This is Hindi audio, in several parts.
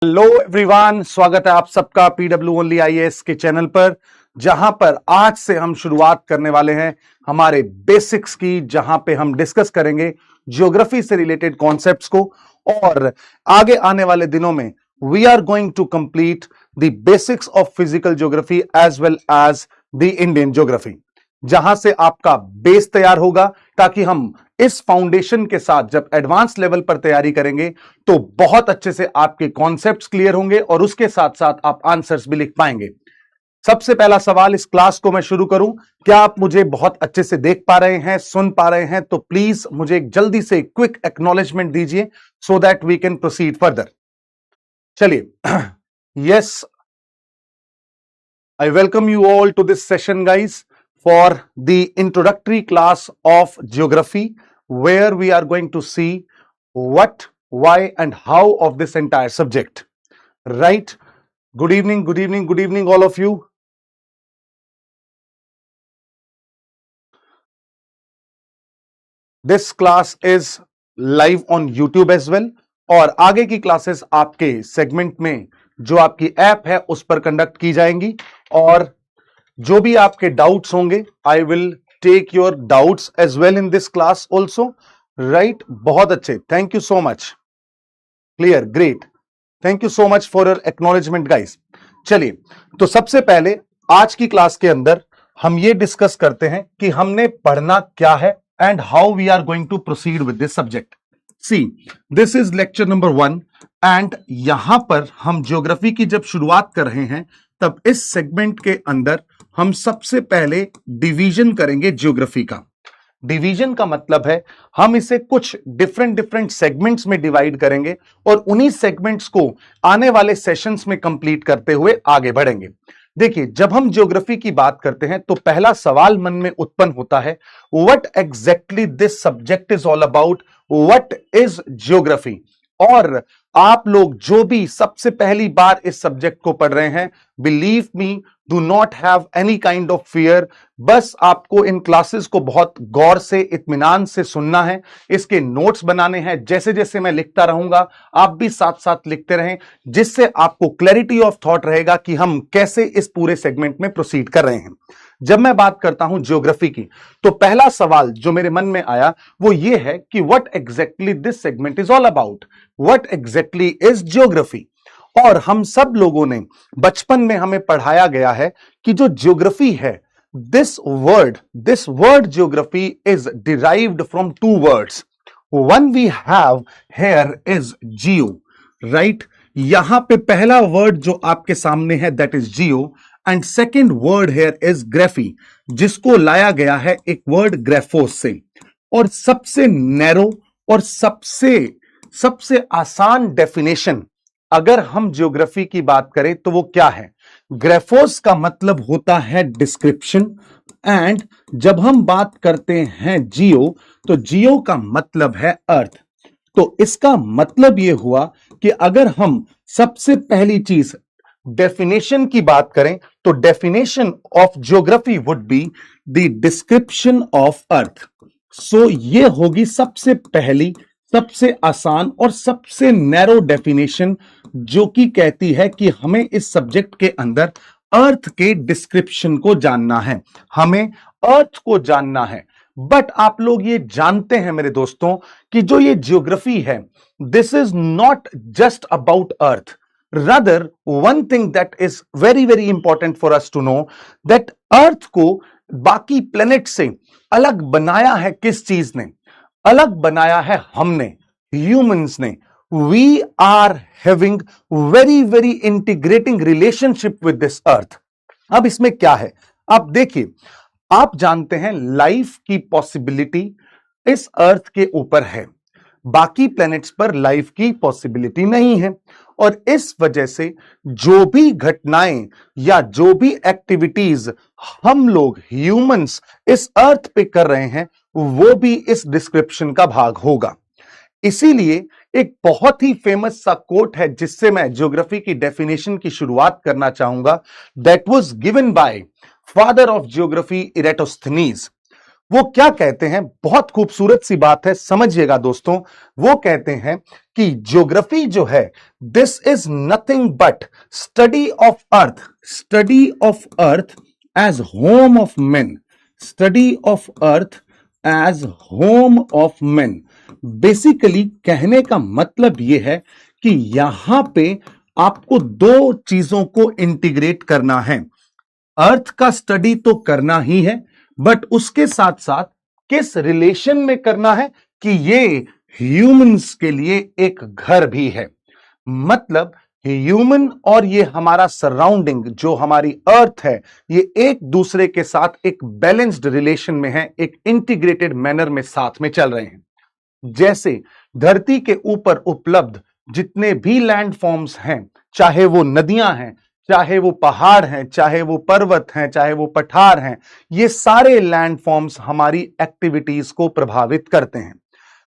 हेलो एवरीवन, स्वागत है आप सबका पीडब्ल्यू ओनली आईएएस के चैनल पर, जहां पर आज से हम शुरुआत करने वाले हैं हमारे बेसिक्स की, जहां पे हम डिस्कस करेंगे ज्योग्राफी से रिलेटेड कॉन्सेप्ट्स को। और आगे आने वाले दिनों में we are going to complete the basics of physical geography as well as the Indian geography, जहां से आपका बेस तैयार होगा ताकि हम इस फाउंडेशन के साथ जब एडवांस लेवल पर तैयारी करेंगे तो बहुत अच्छे से आपके कॉन्सेप्ट्स क्लियर होंगे और उसके साथ साथ आप आंसर्स भी लिख पाएंगे। सबसे पहला सवाल इस क्लास को मैं शुरू करूं, क्या आप मुझे बहुत अच्छे से देख पा रहे हैं, सुन पा रहे हैं? तो प्लीज मुझे एक जल्दी से क्विक एक्नॉलेजमेंट दीजिए so that we can proceed further. चलिए, yes, I welcome you all to this session guys for the introductory class of geography, where we are going to see what, why and how of this entire subject. Right? Good evening, good evening, good evening all of you. This class is live on YouTube as well, और आगे की क्लासेस आपके सेगमेंट में जो आपकी ऐप है उस पर कंडक्ट की जाएंगी। और जो भी आपके डाउट्स होंगे, I will take your doubts as well in this class also. Right, बहुत अच्छे, thank you so much, clear, great, thank you so much for your acknowledgement guys. चलिए, तो सबसे पहले आज की क्लास के अंदर हम ये डिस्कस करते हैं कि हमने पढ़ना क्या है and how we are going to proceed with this subject. See, this is lecture number 1 and यहां पर हम ज्योग्राफी की जब शुरुआत कर रहे हैं तब इस सेगमेंट के अंदर हम सबसे पहले डिवीजन करेंगे ज्योग्राफी का। डिवीजन का मतलब है हम इसे कुछ डिफरेंट सेगमेंट्स में डिवाइड करेंगे और उन्हीं सेगमेंट्स को आने वाले सेशंस में कंप्लीट करते हुए आगे बढ़ेंगे। देखिए, जब हम ज्योग्राफी की बात करते हैं तो पहला सवाल मन में उत्पन्न होता है, what exactly this subject is all about, what is geography. और आप लोग जो भी सबसे पहली बार इस सब्जेक्ट को पढ़ रहे हैं, believe me, do not have any kind of fear. बस आपको इन क्लासेस को बहुत गौर से, इत्मीनान से सुनना है, इसके नोट्स बनाने हैं। जैसे जैसे मैं लिखता रहूंगा आप भी साथ साथ लिखते रहें, जिससे आपको क्लैरिटी ऑफ थॉट रहेगा कि हम कैसे इस पूरे सेगमेंट में प्रोसीड कर रहे हैं। जब मैं बात करता हूं ज्योग्राफी की तो पहला सवाल जो मेरे मन में आया वो ये है कि what exactly this segment is all about, what exactly is geography. और हम सब लोगों ने बचपन में हमें पढ़ाया गया है कि जो ज्योग्राफी है, this word geography is derived from 2 words. One we have here is Jio, right? यहां पे पहला वर्ड जो आपके सामने है that is Jio and second word here is graphy, जिसको लाया गया है एक वर्ड ग्राफोस से। और सबसे नैरो और सबसे आसान डेफिनेशन अगर हम ज्योग्राफी की बात करें तो वो क्या है? ग्राफोस का मतलब होता है डिस्क्रिप्शन, एंड जब हम बात करते हैं जियो तो जियो का मतलब है अर्थ। तो इसका मतलब यह हुआ कि अगर हम सबसे पहली चीज डेफिनेशन की बात करें तो definition of geography would be the description of earth. So ये होगी सबसे पहली, सबसे आसान और सबसे नैरो डेफिनेशन, जो कि कहती है कि हमें इस सब्जेक्ट के अंदर अर्थ के डिस्क्रिप्शन को जानना है, हमें अर्थ को जानना है। बट आप लोग ये जानते हैं मेरे दोस्तों कि जो ये ज्योग्राफी है, this is not just about earth, rather one thing that is very very important for us to know that earth को बाकी प्लेनेट से अलग बनाया है किस चीज ने? अलग बनाया है हमने, ह्यूमंस ने। We are having very very integrating relationship with this earth. अब इसमें क्या है, आप देखिए, आप जानते हैं लाइफ की पॉसिबिलिटी इस अर्थ के ऊपर है, बाकी प्लैनेट्स पर लाइफ की पॉसिबिलिटी नहीं है। और इस वजह से जो भी घटनाएं या जो भी एक्टिविटीज हम लोग ह्यूमंस इस अर्थ पे कर रहे हैं वो भी इस डिस्क्रिप्शन का भाग होगा। इसीलिए एक बहुत ही फेमस सा कोट है जिससे मैं ज्योग्राफी की डेफिनेशन की शुरुआत करना चाहूंगा, that was given by father of geography Eratosthenes. वो क्या कहते हैं, बहुत खूबसूरत सी बात है, समझिएगा दोस्तों। वो कहते हैं कि ज्योग्राफी जो है, this is nothing but study of earth, study of earth age home of main, study of earth age home of main. Basically कहने का मतलब यह है कि यहां पे आपको दो चीजों को इंटीग्रेट करना है। अर्थ का स्टडी तो करना ही है, बट उसके साथ साथ किस रिलेशन में करना है कि ये ह्यूमंस के लिए एक घर भी है। मतलब ह्यूमन और ये हमारा सराउंडिंग जो हमारी अर्थ है, ये एक दूसरे के साथ एक बैलेंस्ड रिलेशन में है, एक इंटीग्रेटेड मैनर में साथ में चल रहे हैं। जैसे धरती के ऊपर उपलब्ध जितने भी लैंड फॉर्म्स हैं, चाहे वो नदियां हैं, चाहे वो पहाड़ हैं, चाहे वो पर्वत हैं, चाहे वो पठार हैं, ये सारे लैंड फॉर्म्स हमारी एक्टिविटीज को प्रभावित करते हैं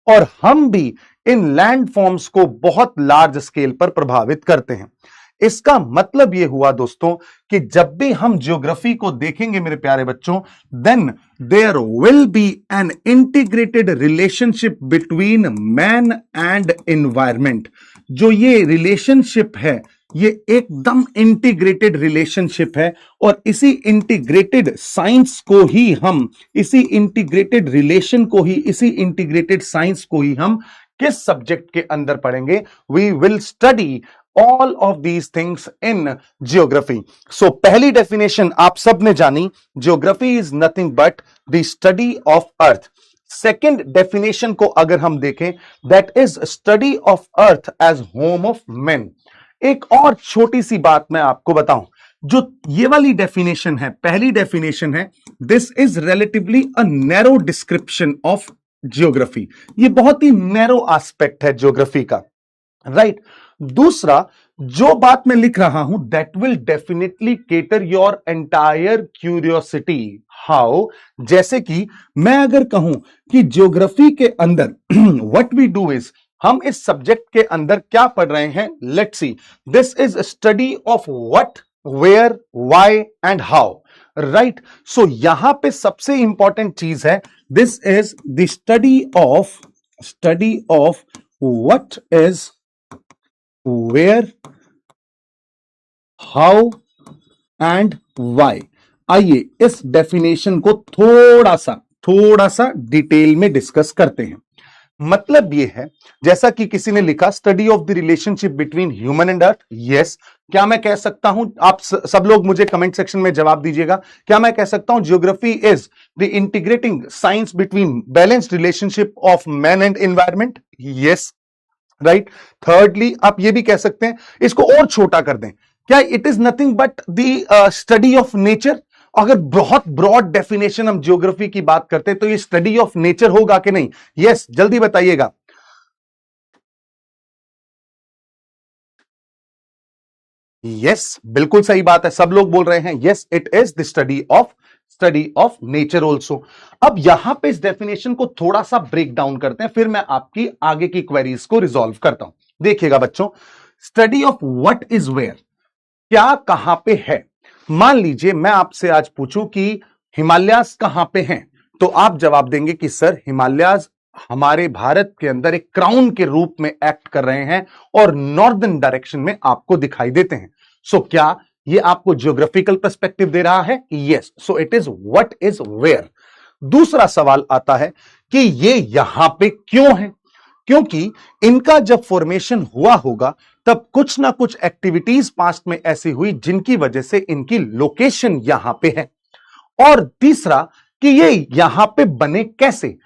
और हम भी इन लैंड फॉर्म्स को बहुत लार्ज स्केल पर प्रभावित करते हैं। इसका मतलब यह हुआ दोस्तों कि जब भी हम ज्योग्राफी को देखेंगे मेरे प्यारे बच्चों, then there will be an integrated relationship between man and environment. जो ये रिलेशनशिप है, ये एकदम इंटीग्रेटेड रिलेशनशिप है और इसी इंटीग्रेटेड साइंस को ही हम, इसी इंटीग्रेटेड रिलेशन को ही, इसी इंटीग्रेटेड साइंस को ही हम किस सब्जेक्ट के अंदर पढ़ेंगे? We will study all of these things in geography. So पहली डेफिनेशन आप सब ने जानी, geography is nothing but the study of earth. Second definition को अगर हम देखें, that is study of earth as home of men. एक और छोटी सी बात मैं आपको बताऊं, जो ये वाली डेफिनेशन है, पहली डेफिनेशन है, this is relatively a narrow description of geography. ये बहुत ही नैरो एस्पेक्ट है ज्योग्राफी का, राइट। दूसरा जो बात मैं लिख रहा हूं, that will definitely cater your entire curiosity. How? जैसे कि मैं अगर कहूं कि ज्योग्राफी के अंदर व्हाट वी डू इज, हम इस सब्जेक्ट के अंदर क्या पढ़ रहे हैं, let's see, this is study of what, where, why and how, right. So यहां पे सबसे इंपॉर्टेंट चीज है, this is the study of what is, where, how and why. आइए इस डेफिनेशन को थोड़ा सा डिटेल में डिस्कस करते हैं। मतलब यह है, जैसा कि किसी ने लिखा, study of the relationship between human and earth. Yes, क्या मैं कह सकता हूं, आप सब लोग मुझे कमेंट सेक्शन में जवाब दीजिएगा, क्या मैं कह सकता हूं geography is the integrating science between balanced relationship of man and environment? Yes, right. Thirdly आप ये भी कह सकते हैं, इसको और छोटा कर दें, क्या it is nothing but the study of nature? अगर बहुत ब्रॉड डेफिनेशन हम ज्योग्राफी की बात करते हैं तो ये स्टडी ऑफ नेचर होगा कि नहीं? यस, जल्दी बताइएगा। यस, बिल्कुल सही बात है, सब लोग बोल रहे हैं yes, it is the study of nature also. अब यहां पे इस डेफिनेशन को थोड़ा सा ब्रेक डाउन करते हैं, फिर मैं आपकी आगे की क्वेरीज को रिजॉल्व करता हूं। देखिएगा बच्चों, study of what is where, क्या कहां पे है। मान लीजिए मैं आपसे आज पूछूं कि हिमालयाज कहां पे हैं, तो आप जवाब देंगे कि सर हिमालयाज हमारे भारत के अंदर एक क्राउन के रूप में एक्ट कर रहे हैं और नॉर्दर्न डायरेक्शन में आपको दिखाई देते हैं। सो क्या ये आपको ज्योग्राफिकल पर्सपेक्टिव दे रहा है? Yes, so it is what is where. दूसरा सवाल आता है कि ये यहां पे क्यों है? क्योंकि इनका जब फॉर्मेशन हुआ होगा तब कुछ ना कुछ एक्टिविटीज पास्ट में ऐसी हुई जिनकी वजह से इनकी लोकेशन यहां पे है। और तीसरा कि ये यहां पे बने कैसे,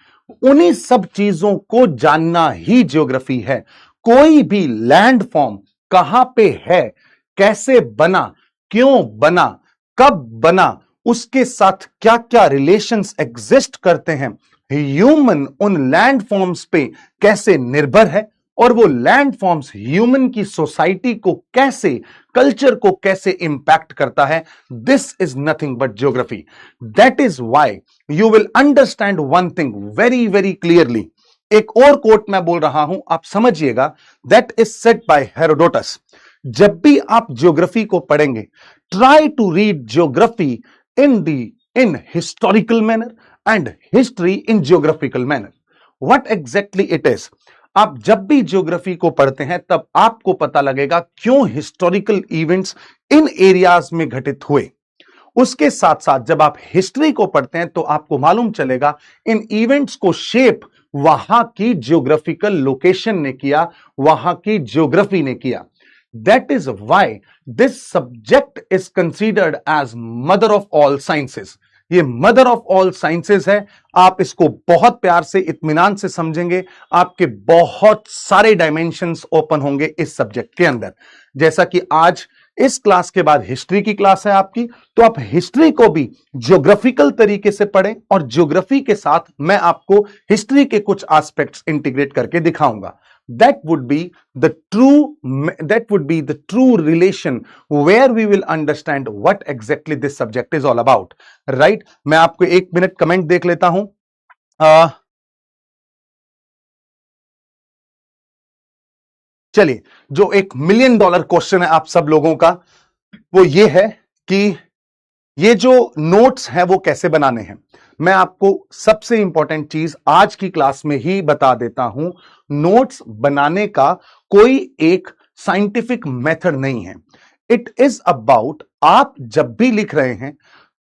उन्हीं सब चीजों को जानना ही ज्योग्राफी है। कोई भी लैंड फॉर्म कहां पे है, कैसे बना, क्यों बना, कब बना, उसके साथ क्या क्या रिलेशंस एग्जिस्ट करते हैं, ह्यूमन उन लैंड फॉर्म्स पे कैसे निर्भर है और वो लैंड फॉर्म्स ह्यूमन की सोसाइटी को कैसे, कल्चर को कैसे इंपैक्ट करता है, this is nothing but geography. That is why you will understand one thing very very clearly. एक और कोट मैं बोल रहा हूं, आप समझिएगा, that is said by Herodotus. जब भी आप ज्योग्राफी को पढ़ेंगे, try to read geography in historical manner and history in geographical manner. What exactly it is? आप जब भी ज्योग्राफी को पढ़ते हैं तब आपको पता लगेगा क्यों हिस्टोरिकल इवेंट्स इन एरियाज में घटित हुए। उसके साथ साथ जब आप हिस्ट्री को पढ़ते हैं तो आपको मालूम चलेगा इन इवेंट्स को शेप वहां की ज्योग्राफिकल लोकेशन ने किया, वहां की ज्योग्राफी ने किया। That is why this subject is considered as mother of all sciences. ये मदर ऑफ ऑल साइंसेस है। आप इसको बहुत प्यार से इत्मीनान से समझेंगे, आपके बहुत सारे डायमेंशंस ओपन होंगे इस सब्जेक्ट के अंदर। जैसा कि आज इस क्लास के बाद हिस्ट्री की क्लास है आपकी, तो आप हिस्ट्री को भी ज्योग्राफिकल तरीके से पढ़ें और ज्योग्राफी के साथ मैं आपको हिस्ट्री के कुछ एस्पेक्ट्स इंटीग्रेट करके दिखाऊंगा। That would be the true relation where we will understand what exactly this subject is all about, right? मैं आपको 1 मिनट कमेंट देख लेता हूं। चलिए, जो $1 मिलियन क्वेश्चन है आप सब लोगों का, वो ये है कि ये जो नोट्स हैं वो कैसे बनाने हैं। मैं आपको सबसे इंपॉर्टेंट चीज आज की क्लास में ही बता देता हूं, नोट्स बनाने का कोई एक साइंटिफिक मेथड नहीं है। इट इज अबाउट आप जब भी लिख रहे हैं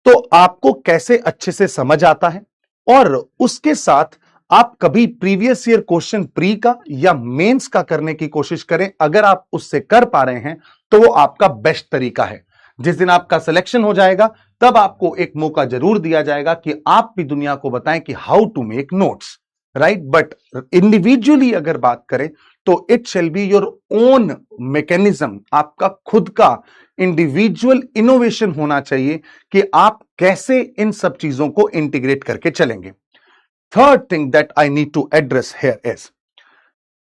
तो आपको कैसे अच्छे से समझ आता है, और उसके साथ आप कभी प्रीवियस ईयर क्वेश्चन प्री का या मेंस का करने की कोशिश करें। अगर आप उससे कर पा रहे हैं तो वो आपका बेस्ट तरीका है। जिस दिन आपका सिलेक्शन हो जाएगा तब आपको एक मौका जरूर दिया जाएगा कि आप भी दुनिया को बताएं कि how to make notes, right? But individually अगर बात करें तो it shall be your own mechanism, आपका खुद का इंडिविजुअल इनोवेशन होना चाहिए कि आप कैसे इन सब चीजों को इंटीग्रेट करके चलेंगे। Third thing that I need to address here is,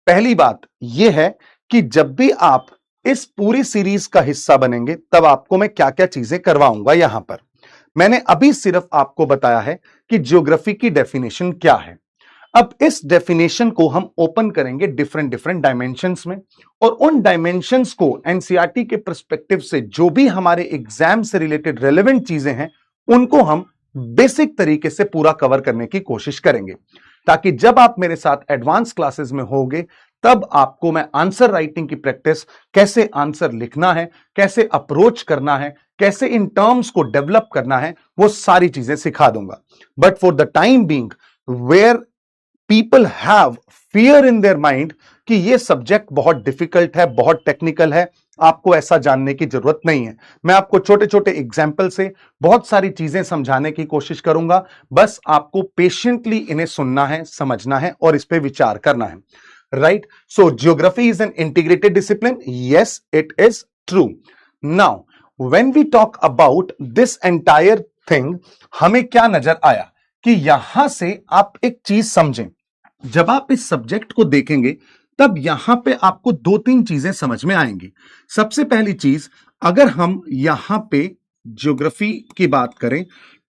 पहली बात यह है कि जब भी आप इस पूरी सीरीज का हिस्सा बनेंगे तब आपको मैं क्या क्या चीजें करवाऊंगा। यहां पर मैंने अभी सिर्फ आपको बताया है कि ज्योग्राफी की डेफिनेशन क्या है। अब इस डेफिनेशन को हम ओपन करेंगे डिफरेंट डायमेंशंस में, और उन डायमेंशंस को एनसीईआरटी के पर्सपेक्टिव से जो भी हमारे एग्जाम से रिलेटेड रेलेवेंट चीजें हैं उनको हम बेसिक तरीके से पूरा कवर करने की कोशिश करेंगे, ताकि जब आप मेरे साथ एडवांस क्लासेस में होंगे तब आपको मैं आंसर राइटिंग की प्रैक्टिस, कैसे आंसर लिखना है, कैसे अप्रोच करना है, कैसे इन टर्म्स को डेवलप करना है, वो सारी चीजें सिखा दूंगा। But for the time being where people have fear in their mind कि ये सब्जेक्ट बहुत डिफिकल्ट है, बहुत टेक्निकल है, आपको ऐसा जानने की जरूरत नहीं है। मैं आपको छोटे छोटे एग्जाम्पल से बहुत सारी चीजें समझाने की कोशिश करूंगा। बस आपको पेशेंटली इन्हें सुनना है, समझना है और इस पे विचार करना है, right? So geography is an integrated discipline, yes it is true. Now when we talk about this entire thing, हमें क्या नजर आया कि यहां से आप एक चीज समझें। जब आप इस सब्जेक्ट को देखेंगे तब यहां पे आपको 2-3 चीजें समझ में आएंगी। सबसे पहली चीज, अगर हम यहां पे ज्योग्राफी की बात करें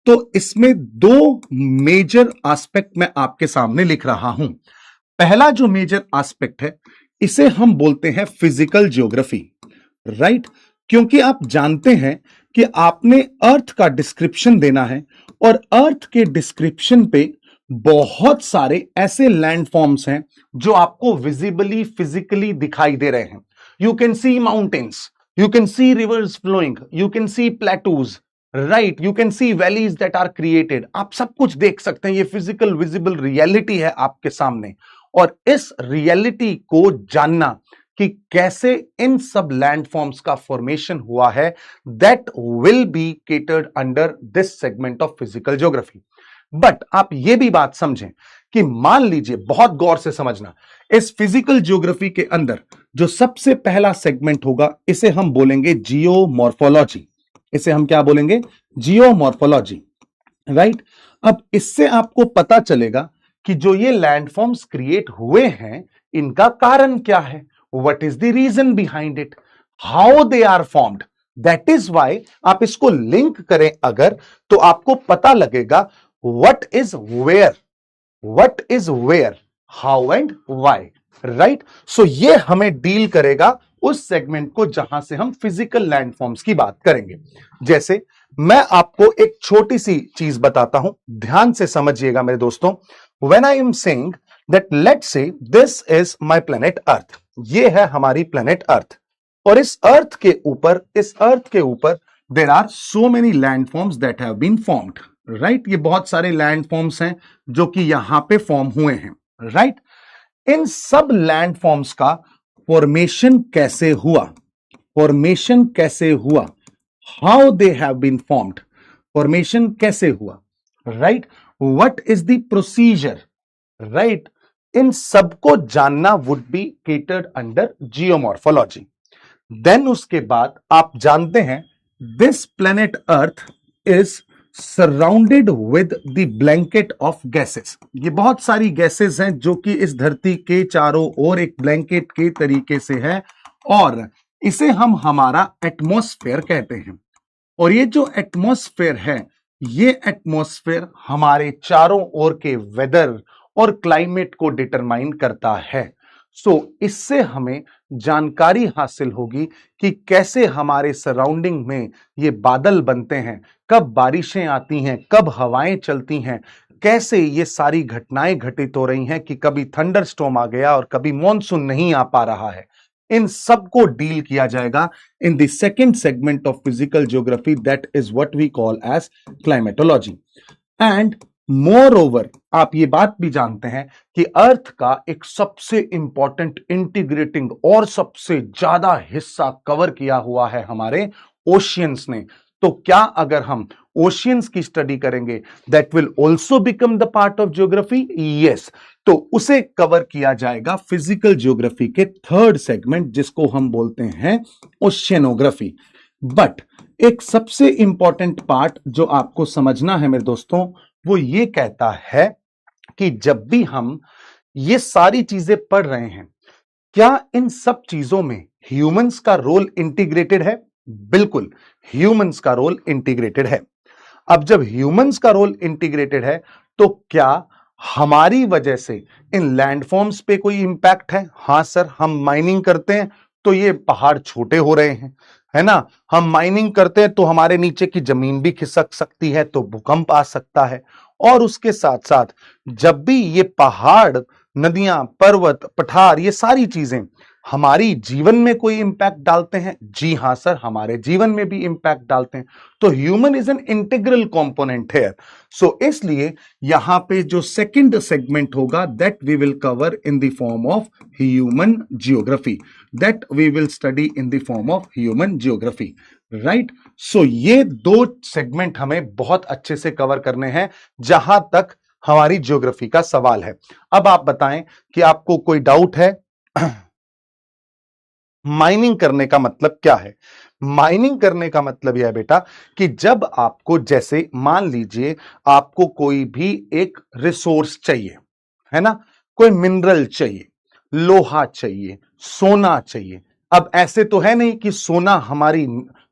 तो इसमें 2 मेजर एस्पेक्ट मैं आपके सामने लिख रहा हूं। पहला जो मेजर एस्पेक्ट है इसे हम बोलते हैं फिजिकल ज्योग्राफी, राइट? क्योंकि आप जानते हैं कि आपने अर्थ का डिस्क्रिप्शन देना है और अर्थ के डिस्क्रिप्शन पे बहुत सारे ऐसे लैंडफॉर्म्स हैं जो आपको विजिबली फिजिकली दिखाई दे रहे हैं। You can see mountains, you can see rivers flowing, you can see plateaus, right? You can see valleys that are created. आप सब कुछ देख सकते हैं, ये फिजिकल विजिबल रियलिटी है आपके सामने। और इस रियलिटी को जानना कि कैसे इन सब लैंडफॉर्म्स का फॉर्मेशन हुआ है, that will be catered under this segment of physical geography. But आप ये भी बात समझें कि मान लीजिए, बहुत गौर से समझना, इस फिजिकल ज्योग्राफी के अंदर जो सबसे पहला सेगमेंट होगा इसे हम बोलेंगे जियोमॉर्फोलॉजी। इसे हम क्या बोलेंगे? Geomorphology, right? अब इससे आपको पता चलेगा कि जो ये लैंडफॉर्म्स क्रिएट हुए हैं इनका कारण क्या है, what is the reason behind it, how they are formed. That is why आप इसको लिंक करें अगर, तो आपको पता लगेगा what is where, how and why, right? So ये हमें डील करेगा उस सेगमेंट को जहां से हम फिजिकल लैंडफॉर्म्स की बात करेंगे। जैसे मैं आपको एक छोटी सी चीज बताता हूं, ध्यान से समझिएगा मेरे दोस्तों। When I am saying that let's say this is my planet earth, ये है हमारी प्लेनेट अर्थ, और इस अर्थ के ऊपर there are so many landforms that have been formed, right. ये बहुत सारे लैंडफॉर्म्स हैं जो कि यहां पे फॉर्म हुए हैं, राइट। इन सब लैंडफॉर्म्स का फॉर्मेशन कैसे हुआ, how they have been formed, formation कैसे हुआ, right, what is the procedure, right, इन सबको जानना would be catered under geomorphology. Then उसके बाद आप जानते हैं this planet earth is surrounded with the blanket of gases. ये बहुत सारी गैसेस हैं जो कि इस धरती के चारों ओर एक ब्लैंकेट के तरीके से है, और इसे हम हमारा एटमॉस्फेयर कहते हैं। और ये जो एटमॉस्फेयर है, ये एटमॉस्फेयर हमारे चारों ओर के वेदर और क्लाइमेट को डिटरमाइन करता है। सो इससे हमें जानकारी हासिल होगी कि कैसे हमारे सराउंडिंग में ये बादल बनते हैं, कब बारिशें आती हैं, कब हवाएं चलती हैं, कैसे ये सारी घटनाएं घटित हो रही हैं कि कभी थंडरस्टॉर्म आ गया और कभी मॉनसून नहीं आ पा रहा है। इन सबको डील किया जाएगा in the second segment of physical geography, that is what we call as climatology. And moreover आप ये बात भी जानते हैं कि अर्थ का एक सबसे इंपॉर्टेंट इंटीग्रेटिंग और सबसे ज्यादा हिस्सा कवर किया हुआ है हमारे ओशियंस ने। तो क्या अगर हम ओशियंस की स्टडी करेंगे, that will also become the part of geography, yes. तो उसे कवर किया जाएगा फिजिकल ज्योग्राफी के थर्ड सेगमेंट, जिसको हम बोलते हैं ओशियनोग्राफी। बट एक सबसे इंपॉर्टेंट पार्ट जो आपको समझना है मेरे दोस्तों, वो ये कहता है कि जब भी हम ये सारी चीजें पढ़ रहे हैं, क्या इन सब चीजों में ह्यूमंस का रोल इंटीग्रेटेड है? बिल्कुल, ह्यूमंस का रोल इंटीग्रेटेड है। अब जब ह्यूमंस का रोल इंटीग्रेटेड है, तो क्या हमारी वजह से इन लैंडफॉर्म्स पे कोई इंपैक्ट है? हां सर, हम माइनिंग करते हैं तो ये पहाड़ छोटे हो रहे हैं, है ना। हम माइनिंग करते हैं तो हमारे नीचे की जमीन भी खिसक सकती है, तो भूकंप आ सकता है। और उसके साथ साथ जब भी ये पहाड़, नदियां, पर्वत, पठार, ये सारी चीजें हमारी जीवन में कोई इंपैक्ट डालते हैं, जी हां सर, हमारे जीवन में भी इंपैक्ट डालते हैं। तो human is an integral component here. So इसलिए यहां पे जो सेकंड सेगमेंट होगा, that we will cover in the form of human geography, that we will study in the form of human geography, right. So ये दो सेगमेंट हमें बहुत अच्छे से कवर करने हैं जहां तक हमारी ज्योग्राफी का सवाल है। अब आप बताएं कि आपको कोई डाउट है? माइनिंग करने का मतलब क्या है? माइनिंग करने का मतलब यह है बेटा कि जब आपको, जैसे मान लीजिए आपको कोई भी एक रिसोर्स चाहिए, है ना, कोई मिनरल चाहिए, लोहा चाहिए, सोना चाहिए। अब ऐसे तो है नहीं कि सोना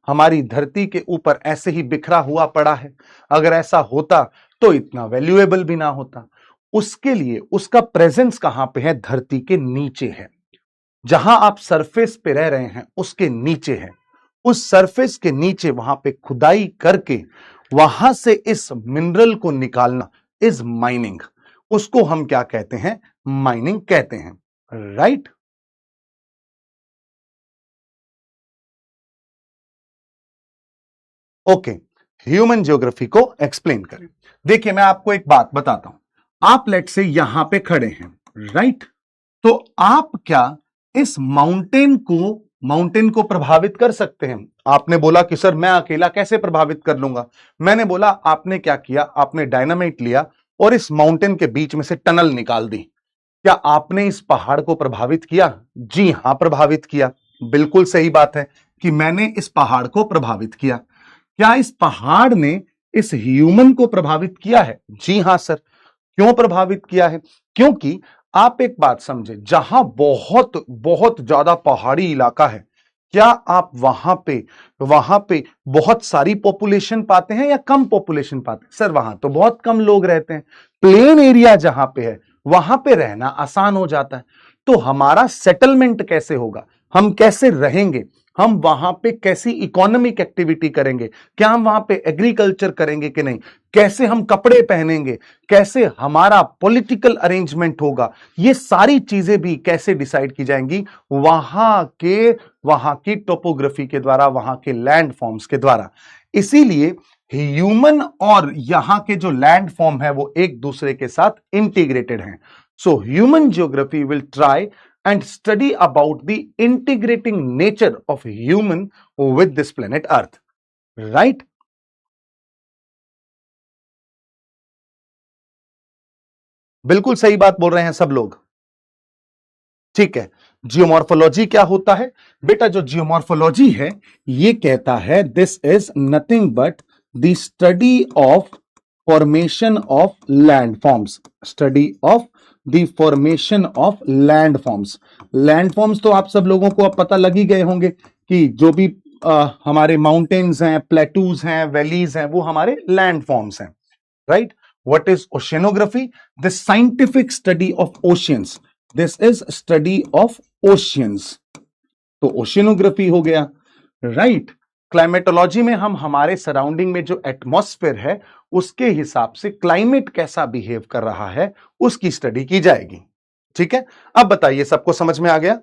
हमारी धरती के ऊपर ऐसे ही बिखरा हुआ पड़ा है। अगर ऐसा होता तो इतना वैल्यूएबल भी ना होता। उसके लिए उसका प्रेजेंस कहां पे है? धरती के नीचे है। जहां आप सरफेस पे रह रहे हैं उसके नीचे है। उस सरफेस के नीचे वहां पे खुदाई करके वहां से इस मिनरल को निकालना इज माइनिंग। उसको हम क्या कहते हैं? माइनिंग कहते हैं, राइट। ओके, ह्यूमन ज्योग्राफी को एक्सप्लेन करें। देखिए, मैं आपको एक बात बताता हूं। आप लेट से यहां पे खड़े हैं, राइट। तो आप क्या इस माउंटेन को प्रभावित कर सकते हैं? आपने बोला कि सर मैं अकेला कैसे प्रभावित कर लूंगा। मैंने बोला आपने क्या किया, आपने डायनामाइट लिया और इस माउंटेन के बीच में से टनल निकाल दी। क्या आपने इस पहाड़ को प्रभावित किया? जी हां, प्रभावित किया। बिल्कुल सही बात है कि मैंने इस पहाड़ को प्रभावित किया। क्या इस पहाड़ ने इस ह्यूमन को प्रभावित किया है? जी हां सर। क्यों प्रभावित किया है? क्योंकि आप एक बात समझे, जहां बहुत बहुत ज्यादा पहाड़ी इलाका है, क्या आप वहां पे बहुत सारी पॉपुलेशन पाते हैं या कम पॉपुलेशन पाते हैं? सर वहां तो बहुत कम लोग रहते हैं। प्लेन एरिया जहां पे है वहां पे रहना आसान हो जाता है। तो हमारा सेटलमेंट कैसे होगा? हम कैसे रहेंगे, हम वहां पे कैसी इकोनॉमिक एक्टिविटी करेंगे, क्या हम वहां पे एग्रीकल्चर करेंगे कि नहीं, कैसे हम कपड़े पहनेंगे, कैसे हमारा पॉलिटिकल अरेंजमेंट होगा, ये सारी चीजें भी कैसे डिसाइड की जाएंगी, वहां की टोपोग्राफी के द्वारा, वहां के लैंड फॉर्म्स के द्वारा। इसीलिए ह्यूमन और यहां के जो लैंड फॉर्म है वो एक दूसरे के साथ इंटीग्रेटेड हैं। So human geography will try and study about the integrating nature of human with this planet Earth, right? बिल्कुल सही बात बोल रहे हैं सब लोग, ठीक है। जियोमॉर्फोलॉजी क्या होता है बेटा? जो जियोमॉर्फोलॉजी है ये कहता है this is nothing but the study of formation of land forms, study of the formation of land forms. Land forms तो आप सब लोगों को अब पता लग ही गए होंगे कि जो भी हमारे माउंटेन्स हैं, प्लेटूज हैं, वैलीज हैं, वो हमारे लैंड फॉर्म्स हैं, right. What is oceanography? The scientific study of oceans, this is study of oceans, तो ओशियनोग्राफी हो गया, राइट। क्लाइमेटोलॉजी में हम हमारे सराउंडिंग में जो एटमॉस्फेयर है उसके हिसाब से क्लाइमेट कैसा बिहेव कर रहा है उसकी स्टडी की जाएगी, ठीक है। अब बताइए सबको समझ में आ गया?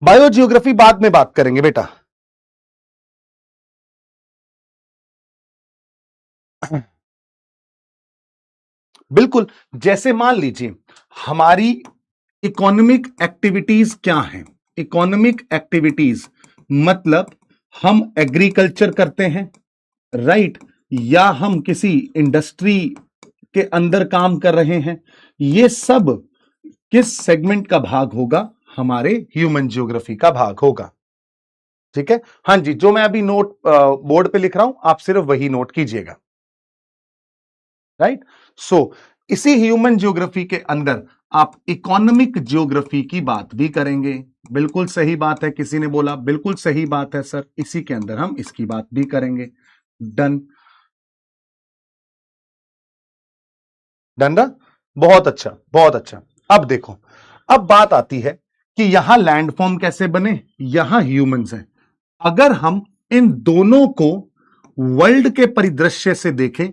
बायोजियोग्राफी बाद में बात करेंगे बेटा। बिल्कुल, जैसे मान लीजिए हमारी इकोनॉमिक एक्टिविटीज क्या हैं? इकोनॉमिक एक्टिविटीज मतलब हम एग्रीकल्चर करते हैं, राइट, या हम किसी इंडस्ट्री के अंदर काम कर रहे हैं, ये सब किस सेगमेंट का भाग होगा? हमारे ह्यूमन ज्योग्राफी का भाग होगा, ठीक है। हां जी, जो मैं अभी नोट बोर्ड पे लिख रहा हूं आप सिर्फ वही नोट कीजिएगा, राइट। सो इसी ह्यूमन ज्योग्राफी के अंदर आप इकोनॉमिक ज्योग्राफी की बात भी करेंगे। बिल्कुल सही बात है, किसी ने बोला बिल्कुल सही बात है सर, इसी के अंदर हम इसकी बात भी करेंगे। डन, डन ना? बहुत अच्छा, बहुत अच्छा। अब देखो, अब बात आती है कि यहां लैंडफॉर्म कैसे बने, यहां ह्यूमंस हैं। अगर हम इन दोनों को वर्ल्ड के परिदृश्य से देखें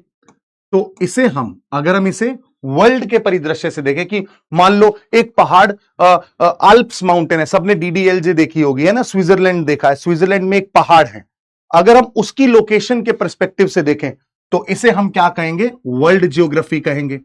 तो इसे हम, अगर हम इसे वर्ल्ड के परिदृश्य से देखें कि मान लो एक पहाड़ आल्प्स माउंटेन है, सबने डीडीएलजे देखी होगी है ना, स्विट्जरलैंड देखा है, स्विट्जरलैंड में एक पहाड़ है, अगर हम उसकी लोकेशन के पर्सपेक्टिव से देखें तो इसे हम क्या कहेंगे? वर्ल्ड जियोग्राफी कहेंगे।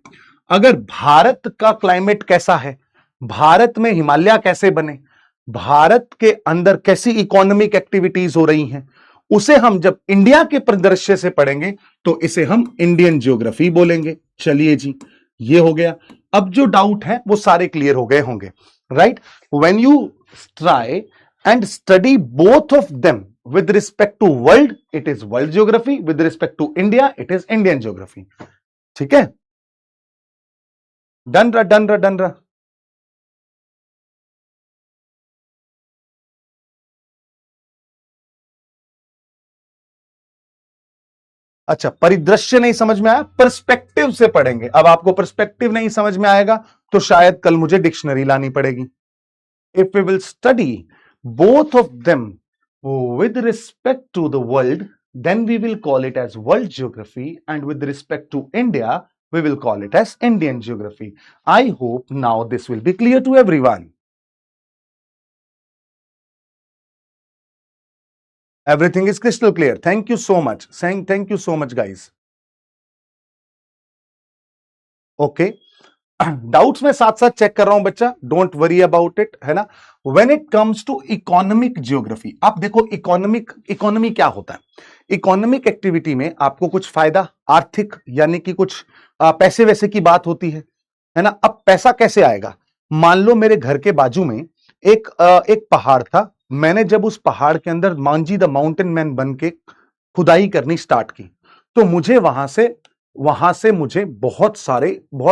अगर भारत का क्लाइमेट कैसा है, भारत में हिमालय कैसे बने, भारत के अंदर कैसी इकोनॉमिक एक्टिविटीज हो रही हैं, उसे हम जब इंडिया के परिदृश्य से पढ़ेंगे तो इसे हम इंडियन ज्योग्राफी बोलेंगे। चलिए जी, ये हो गया। अब जो डाउट है वो सारे क्लियर हो गए होंगे, right. When you try and study both of them with respect to world it is world geography, with respect to India it is Indian geography, ठीक है। डन रहा, डन रहा, डन रहा। अच्छा, परिदृश्य नहीं समझ में आया, पर्सपेक्टिव से पढ़ेंगे। अब आपको पर्सपेक्टिव नहीं समझ में आएगा तो शायद कल मुझे डिक्शनरी लानी पड़ेगी। If we will study both of them with respect to the world, then we will call it as world geography, and with respect to India we will call it as Indian geography. I hope now this will be clear to everyone. Everything is crystal clear. Thank you so much. Thank you so much guys. Okay, doubts में साथ साथ चेक कर रहा हूं बच्चा, डोंट वरी अबाउट इट, है ना। When it comes to economic geography, आप देखो इकोनॉमी क्या होता है। इकोनॉमिक एक्टिविटी में आपको कुछ फायदा, आर्थिक यानी कि कुछ पैसे वैसे की बात होती है ना। अब पैसा कैसे आएगा? मान लो मेरे घर के बाजू में एक पहाड़ था, मैंने जब उस पहाड़ के अंदर मांझी द माउंटेन मैन बन के खुदाई करनी स्टार्ट की तो मुझे वहां से मुझे बहुत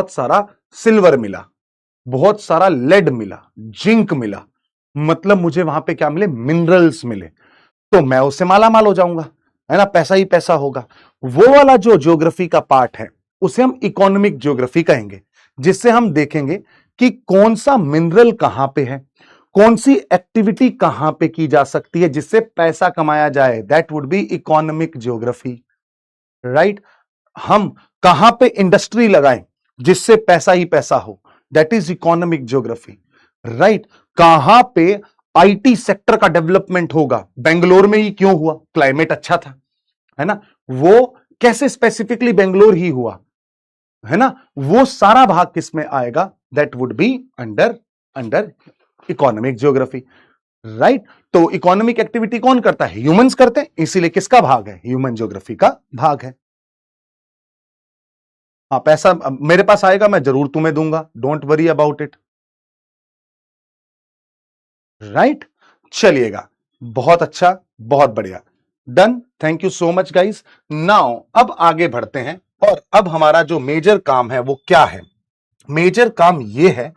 सारा सिल्वर मिला, बहुत सारा लेड मिला, जिंक मिला, मतलब मुझे वहां पे क्या मिले? मिनरल्स मिले, तो मैं उससे माला माल हो जाऊंगा, है ना, पैसा ही पैसा होगा। वो वाला जो ज्योग्राफी का पार्ट है उसे हम इकोनॉमिक ज्योग्राफी कहेंगे। जिससे हम देखेंगे कि कौन सा मिनरल कहां पे है, कौन सी एक्टिविटी कहां पे की जा सकती है जिससे पैसा कमाया जाए, that would be economic geography, right. हम कहां पे इंडस्ट्री लगाएं जिससे पैसा ही पैसा हो, that is economic geography, right. कहां पे आईटी सेक्टर का डेवलपमेंट होगा, बेंगलोर में ही क्यों हुआ, क्लाइमेट अच्छा था, है ना, वो कैसे स्पेसिफिकली बेंगलोर ही हुआ, है ना, वो सारा भाग किस में आएगा, that would be under under economic geography, right. तो इकोनॉमिक एक्टिविटी कौन करता है, ह्यूमंस करते हैं, इसीलिए किसका भाग है, ह्यूमन ज्योग्राफी का भाग है। हाँ, पैसा मेरे पास आएगा, मैं जरूर तुम्हें दूंगा, don't worry about it, right. चलिएगा, बहुत अच्छा, बहुत बढ़िया, done, thank you so much guys. Now अब आगे बढ़ते हैं, और अब हमारा जो मेजर काम है वो क्या है, मेजर काम ये है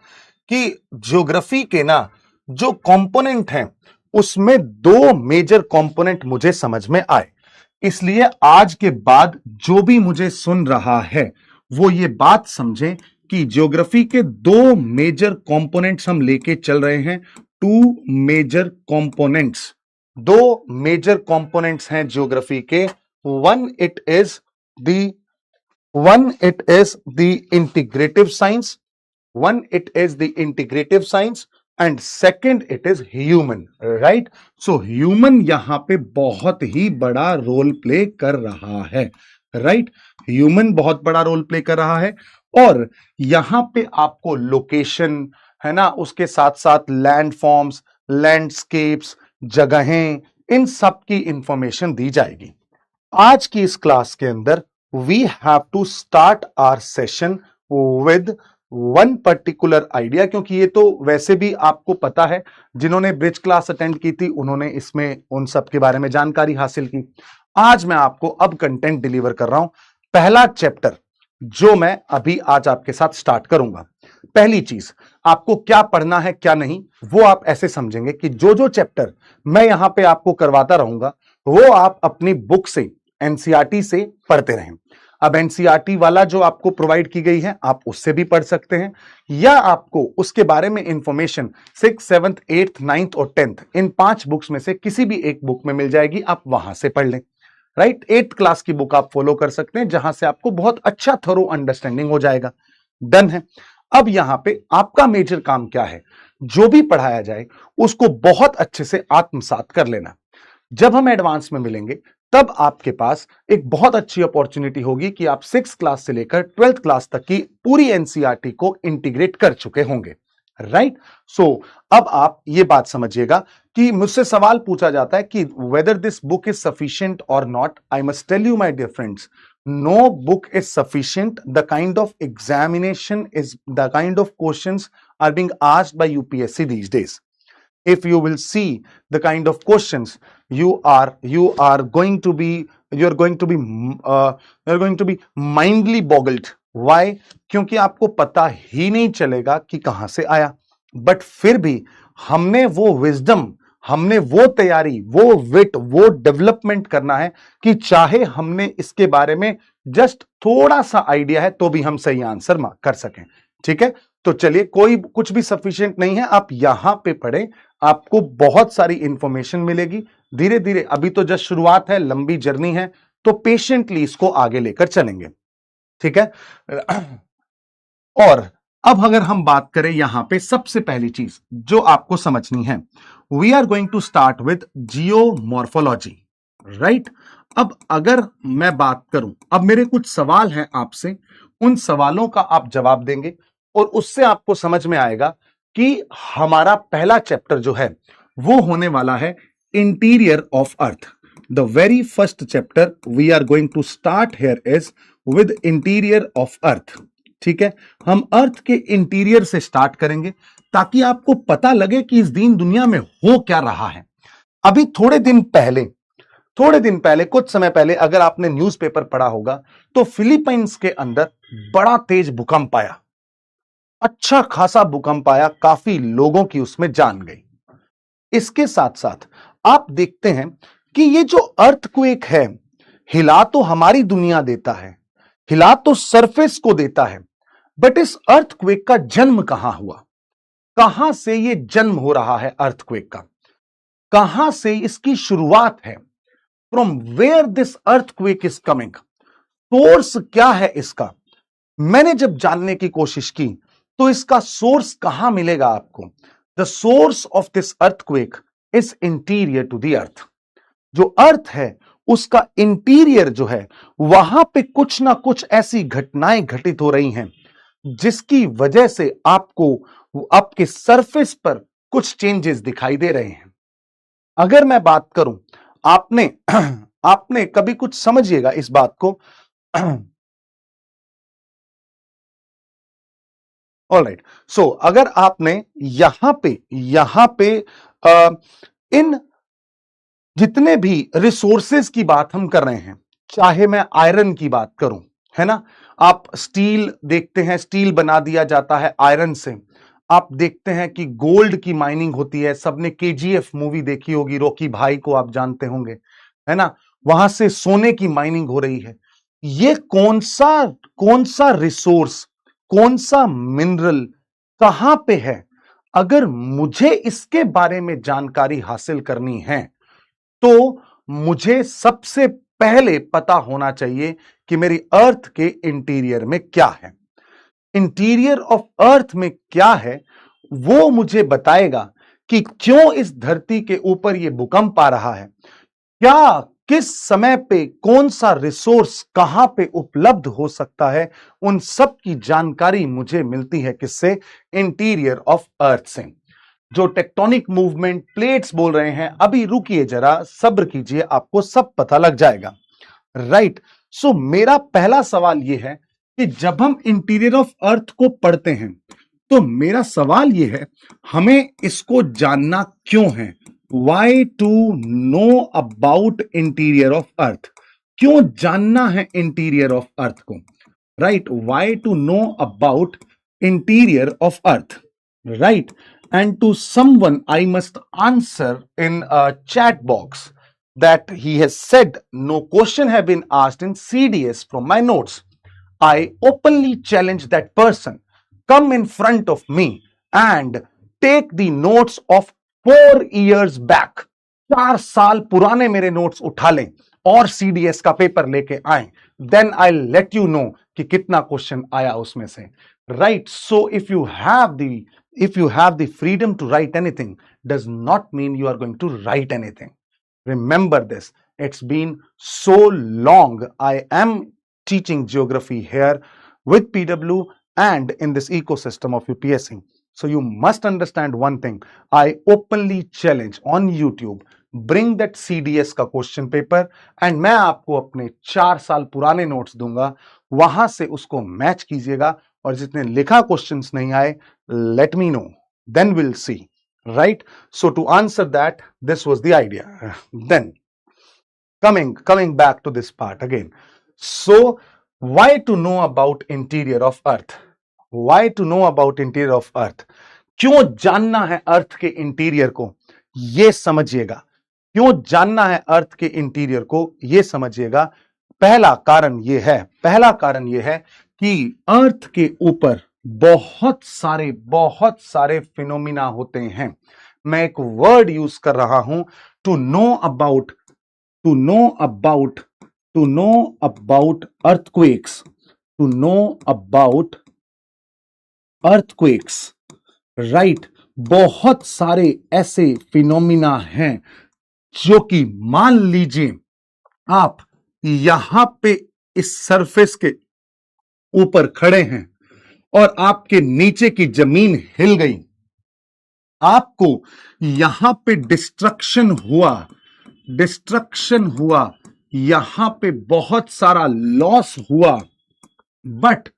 कि ज्योग्राफी के ना जो कंपोनेंट हैं उसमें दो मेजर कंपोनेंट मुझे समझ में आए, इसलिए आज के बाद जो भी मुझे सुन रहा है वो ये बात समझें कि ज्योग्राफी के दो मेजर कंपोनेंट्स हम लेके चल रहे हैं, टू मेजर कंपोनेंट्स, दो मेजर कंपोनेंट्स हैं ज्योग्राफी के, one it is the integrative science, one it is the integrative science, and second it is human, right? So human यहां पे बहुत ही बड़ा रोल प्ले कर रहा है, right? ह्यूमन बहुत बड़ा रोल प्ले कर रहा है, और यहां पे आपको लोकेशन, है ना, उसके साथ साथ लैंड फॉर्म्स, लैंडस्केप्स, जगहें, इन सब की इंफॉर्मेशन दी जाएगी। आज की इस क्लास के अंदर we have to start our session with one particular idea, क्योंकि ये तो वैसे भी आपको पता है, जिन्होंने ब्रिज क्लास अटेंड की थी उन्होंने इसमें उन सब के बारे में जानकारी हासिल की। आज मैं आपको अब कंटेंट डिलीवर कर रहा हूं, पहला चैप्टर जो मैं अभी आज आपके साथ स्टार्ट करूंगा। पहली चीज, आपको क्या पढ़ना है क्या नहीं, वो आप ऐसे समझेंगे कि जो जो चैप्टर मैं यहां पे आपको करवाता रहूंगा वो आप अपनी बुक से, एनसीईआरटी से पढ़ते रहें। अब एनसीईआरटी वाला जो आपको प्रोवाइड की गई है आप उससे भी पढ़ सकते हैं, या आपको उसके बारे में information 6th 7th 8th 9th और 10th इन 5 बुक्स में से किसी भी एक बुक में मिल जाएगी, आप वहां से पढ़ लें, राइट। 8th क्लास की बुक आप फॉलो कर सकते हैं जहां से आपको बहुत अच्छा थोरो अंडरस्टैंडिंग हो जाएगा, डन है। अब यहां पे आपका मेजर काम क्या है, जो भी पढ़ाया जाए उसको बहुत अच्छे से आत्मसात कर लेना। जब हम एडवांस में मिलेंगे तब आपके पास एक बहुत अच्छी अपॉर्चुनिटी होगी कि आप 6th क्लास से लेकर 12th क्लास तक की पूरी एनसीईआरटी को इंटीग्रेट कर चुके होंगे, राइट। सो अब आप ये बात समझिएगा कि मुझसे सवाल पूछा जाता है कि whether this book is sufficient or not. I must tell you my dear friends, no book is sufficient, the kind of examination is, the kind of questions are being asked by UPSC these days, if you will see the kind of questions you're going to be mindly boggled. why? क्योंकि आपको पता ही नहीं चलेगा कि कहां से आया, बट फिर भी हमने वो विजडम, हमने वो तैयारी, वो विट, वो डेवलपमेंट करना है कि चाहे हमने इसके बारे में जस्ट थोड़ा सा आइडिया है तो भी हम सही आंसर कर सकें, ठीक है। तो चलिए, कोई कुछ भी सफिशिएंट नहीं है, आप यहां पे पढ़ें, आपको बहुत सारी इंफॉर्मेशन मिलेगी। धीरे धीरे, अभी तो जस्ट शुरुआत है, लंबी जर्नी है, तो पेशेंटली इसको आगे लेकर चलेंगे, ठीक है। और अब अगर हम बात करें यहां पे सबसे पहली चीज जो आपको समझनी है, we are going to start with geomorphology, right. अब अगर मैं बात करूं, अब मेरे कुछ सवाल हैं आपसे, उन सवालों का आप जवाब देंगे और उससे आपको समझ में आएगा कि हमारा पहला चैप्टर जो है वो होने वाला है interior of earth. The very first chapter we are going to start here is with interior of earth, ठीक है। हम अर्थ के इंटीरियर से स्टार्ट करेंगे ताकि आपको पता लगे कि इस दीन दुनिया में हो क्या रहा है। अभी थोड़े दिन पहले कुछ समय पहले अगर आपने न्यूज़पेपर पढ़ा होगा तो फिलीपींस के अंदर बड़ा तेज भूकंप आया, अच्छा खासा भूकंप आया, काफी लोगों की उसमें जान गई। इसके साथ साथ आप देखते हैं कि ये जो अर्थक्वेक है, हिला तो हमारी दुनिया देता है, हिला तो सरफेस को देता है, बट इस अर्थक्वेक का जन्म कहां हुआ, कहां से ये जन्म हो रहा है अर्थक्वेक का, कहां से इसकी शुरुआत है, from where this earthquake is coming, source क्या है इसका। मैंने जब जानने की कोशिश की तो इसका सोर्स कहां मिलेगा आपको, the source of this earthquake is interior to the earth. जो अर्थ है उसका इंटीरियर जो है, वहां पे कुछ ना कुछ ऐसी घटनाएं घटित हो रही हैं जिसकी वजह से आपको आपके सरफेस पर कुछ चेंजेस दिखाई दे रहे हैं। अगर मैं बात करूं, आपने आपने कभी कुछ समझिएगा इस बात को। ऑलराइट, सो अगर आपने यहां पे इन जितने भी रिसोर्सेज की बात हम कर रहे हैं, चाहे मैं आयरन की बात करूं, है ना, आप स्टील देखते हैं, स्टील बना दिया जाता है आयरन से। आप देखते हैं कि गोल्ड की माइनिंग होती है, सबने केजीएफ मूवी देखी होगी, रॉकी भाई को आप जानते होंगे, है ना, वहां से सोने की माइनिंग हो रही है। ये कौन सा रिसोर्स, कौन सा मिनरल कहां पे है, अगर मुझे इसके बारे में जानकारी हासिल करनी है तो मुझे सबसे पहले पता होना चाहिए कि मेरी अर्थ के इंटीरियर में क्या है। इंटीरियर ऑफ अर्थ में क्या है वो मुझे बताएगा कि क्यों इस धरती के ऊपर यह भूकंप आ रहा है, क्या किस समय पे कौन सा रिसोर्स कहां पे उपलब्ध हो सकता है। उन सब की जानकारी मुझे मिलती है किससे, इंटीरियर ऑफ अर्थ से। जो टेक्टोनिक मूवमेंट प्लेट्स बोल रहे हैं, अभी रुकिए जरा, सब्र कीजिए, आपको सब पता लग जाएगा। राइट, सो मेरा पहला सवाल यह है कि जब हम इंटीरियर ऑफ अर्थ को पढ़ते हैं तो मेरा सवाल यह है, हमें इसको जानना क्यों है। Why to know about interior of earth, क्यों जानना है इंटीरियर ऑफ अर्थ को। Right, why to know about interior of earth. Right, and to someone I must answer in a chat box that he has said no question have been asked in CDS from my notes. I openly challenge that person, come in front of me and take the notes of 4 years back, 4 साल पुराने मेरे नोट्स उठा लें और CDS का पेपर लेके आए, then I'll let you know कि कितना क्वेश्चन आया उसमें से। Right, so if you have the freedom to write anything does not mean you are going to write anything. Remember this, it's been so long I am teaching geography here with PW and in this ecosystem of UPSC. So you must understand one thing, I openly challenge on YouTube, bring that CDS का क्वेश्चन पेपर and मैं आपको अपने 4 साल पुराने नोट्स दूंगा, वहां से उसको मैच कीजिएगा और जितने लिखा क्वेश्चंस नहीं आए, let me know, then we'll see. Right, so to answer that, this was the idea. Then coming back to this part again, so why to know about interior of earth, why to know about interior of earth, क्यों जानना है अर्थ के इंटीरियर को, यह समझिएगा। क्यों जानना है अर्थ के इंटीरियर को, यह समझिएगा। पहला कारण यह है कि अर्थ के ऊपर बहुत सारे फिनोमिना होते हैं। मैं एक वर्ड यूज कर रहा हूं, to know about earthquakes, to know about earthquakes. Right, बहुत सारे ऐसे फिनोमिना हैं जो कि मान लीजिए आप यहां पे इस सरफेस के ऊपर खड़े हैं और आपके नीचे की जमीन हिल गई, आपको यहां पे डिस्ट्रक्शन हुआ, यहां पे बहुत सारा लॉस हुआ, बट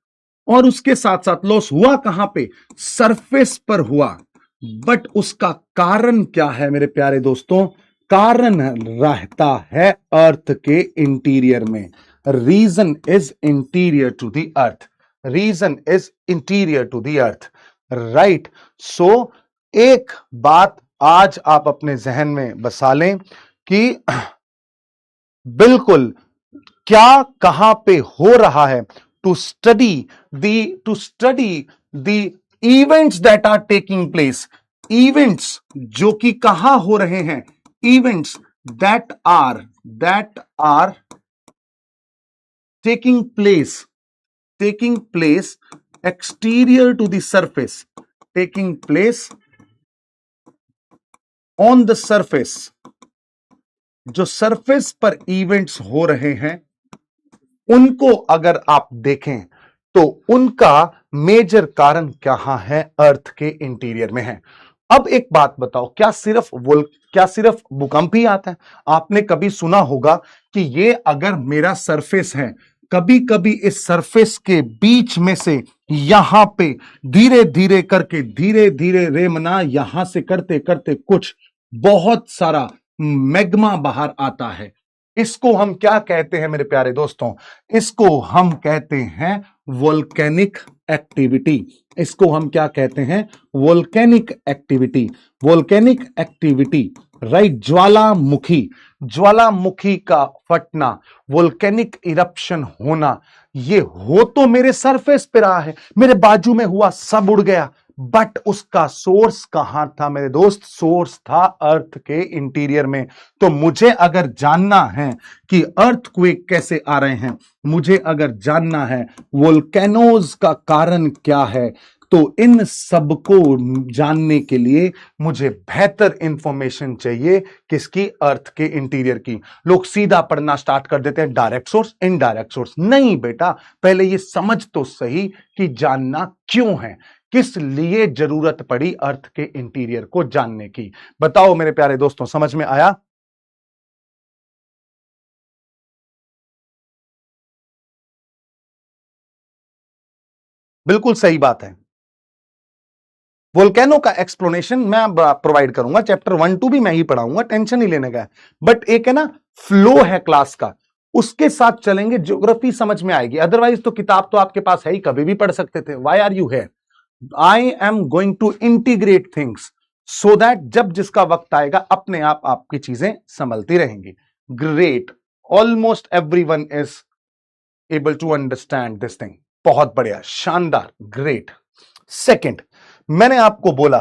और उसके साथ साथ लॉस हुआ कहां पे, सरफेस पर हुआ, बट उसका कारण क्या है मेरे प्यारे दोस्तों, कारण रहता है अर्थ के इंटीरियर में। Reason is interior to the earth, reason is interior to the earth. Right, so एक बात आज आप अपने जहन में बसा लें कि बिल्कुल क्या कहां पे हो रहा है to study the events that are taking place. Events जो कि कहां हो रहे हैं, events that are taking place exterior to the surface, taking place on the surface. जो सरफेस पर इवेंट्स हो रहे हैं उनको अगर आप देखें तो उनका मेजर कारण कहां है, अर्थ के इंटीरियर में है। अब एक बात बताओ, क्या सिर्फ भूकंप ही आता है? आपने कभी सुना होगा कि ये अगर मेरा सरफेस है, कभी कभी इस सरफेस के बीच में से यहां पे धीरे धीरे करके, धीरे धीरे रेमना यहां से करते करते कुछ बहुत सारा मैग्मा बाहर आता है। इसको हम क्या कहते हैं मेरे प्यारे दोस्तों? इसको हम कहते हैं वोल्केनिक एक्टिविटी। इसको हम क्या कहते हैं? Volcanic activity. Volcanic activity, right. ज्वालामुखी का फटना, वोल्केनिक इरप्शन होना, ये हो तो मेरे सरफेस पे रहा है, मेरे बाजू में हुआ, सब उड़ गया, बट उसका सोर्स कहां था मेरे दोस्त? सोर्स था अर्थ के इंटीरियर में। तो मुझे अगर जानना है कि अर्थक्वेक कैसे आ रहे हैं, मुझे अगर जानना है वोल्केनोज का कारण क्या है, तो इन सबको जानने के लिए मुझे बेहतर इंफॉर्मेशन चाहिए। किसकी? अर्थ के इंटीरियर की। लोग सीधा पढ़ना स्टार्ट कर देते हैं डायरेक्ट सोर्स, इनडायरेक्ट सोर्स। नहीं बेटा, पहले ये समझ तो सही कि जानना क्यों है, किस लिए जरूरत पड़ी अर्थ के इंटीरियर को जानने की। बताओ मेरे प्यारे दोस्तों, समझ में आया? बिल्कुल सही बात है। वोल्केनो का एक्सप्लेनेशन मैं प्रोवाइड करूंगा, चैप्टर 1-2 भी मैं ही पढ़ाऊंगा, टेंशन नहीं लेने का है। बट एक है ना फ्लो है क्लास का, उसके साथ चलेंगे, ज्योग्राफी समझ में आएगी। अदरवाइज तो किताब तो आपके पास है ही, कभी भी पढ़ सकते थे। Why are you here? I am going to integrate things so that जब जिसका वक्त आएगा अपने आप आपकी चीजें संभलती रहेंगी। Great, almost everyone is able to understand this thing. बहुत बढ़िया, शानदार, ग्रेट। सेकंड, मैंने आपको बोला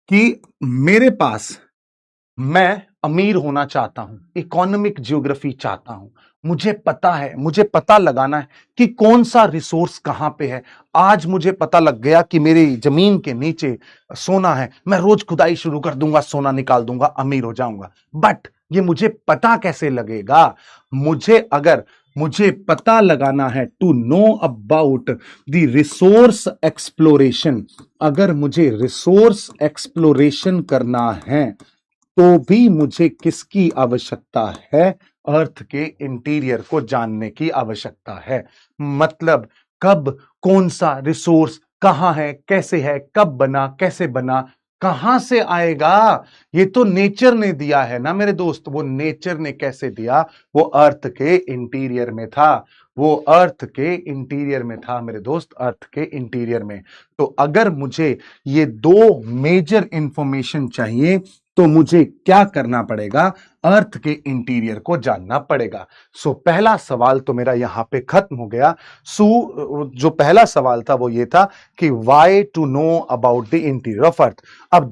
कि मेरे पास, मैं अमीर होना चाहता हूं, इकोनॉमिक ज्योग्राफी चाहता हूं, मुझे पता है, मुझे पता लगाना है कि कौन सा रिसोर्स कहां पे है। आज मुझे पता लग गया कि मेरी जमीन के नीचे सोना है, मैं रोज खुदाई शुरू कर दूंगा, सोना निकाल दूंगा, अमीर हो जाऊंगा। बट ये मुझे पता कैसे लगेगा? मुझे पता लगाना है, to know about the resource exploration. अगर मुझे रिसोर्स एक्सप्लोरेशन करना है तो भी मुझे किसकी आवश्यकता है? अर्थ के इंटीरियर को जानने की आवश्यकता है। मतलब कब कौन सा रिसोर्स कहां है, कब बना, कैसे बना, कहां से आएगा? ये तो नेचर ने दिया है ना मेरे दोस्त। वो नेचर ने कैसे दिया? वो अर्थ के इंटीरियर में था, वो अर्थ के इंटीरियर में था मेरे दोस्त, अर्थ के इंटीरियर में। तो अगर मुझे ये दो मेजर इंफॉर्मेशन चाहिए तो मुझे क्या करना पड़ेगा? अर्थ के इंटीरियर को जानना पड़ेगा। सो पहला सवाल तो मेरा यहां पे खत्म हो गया। जो पहला सवाल था वो ये था कि why to know about the interior of earth. अब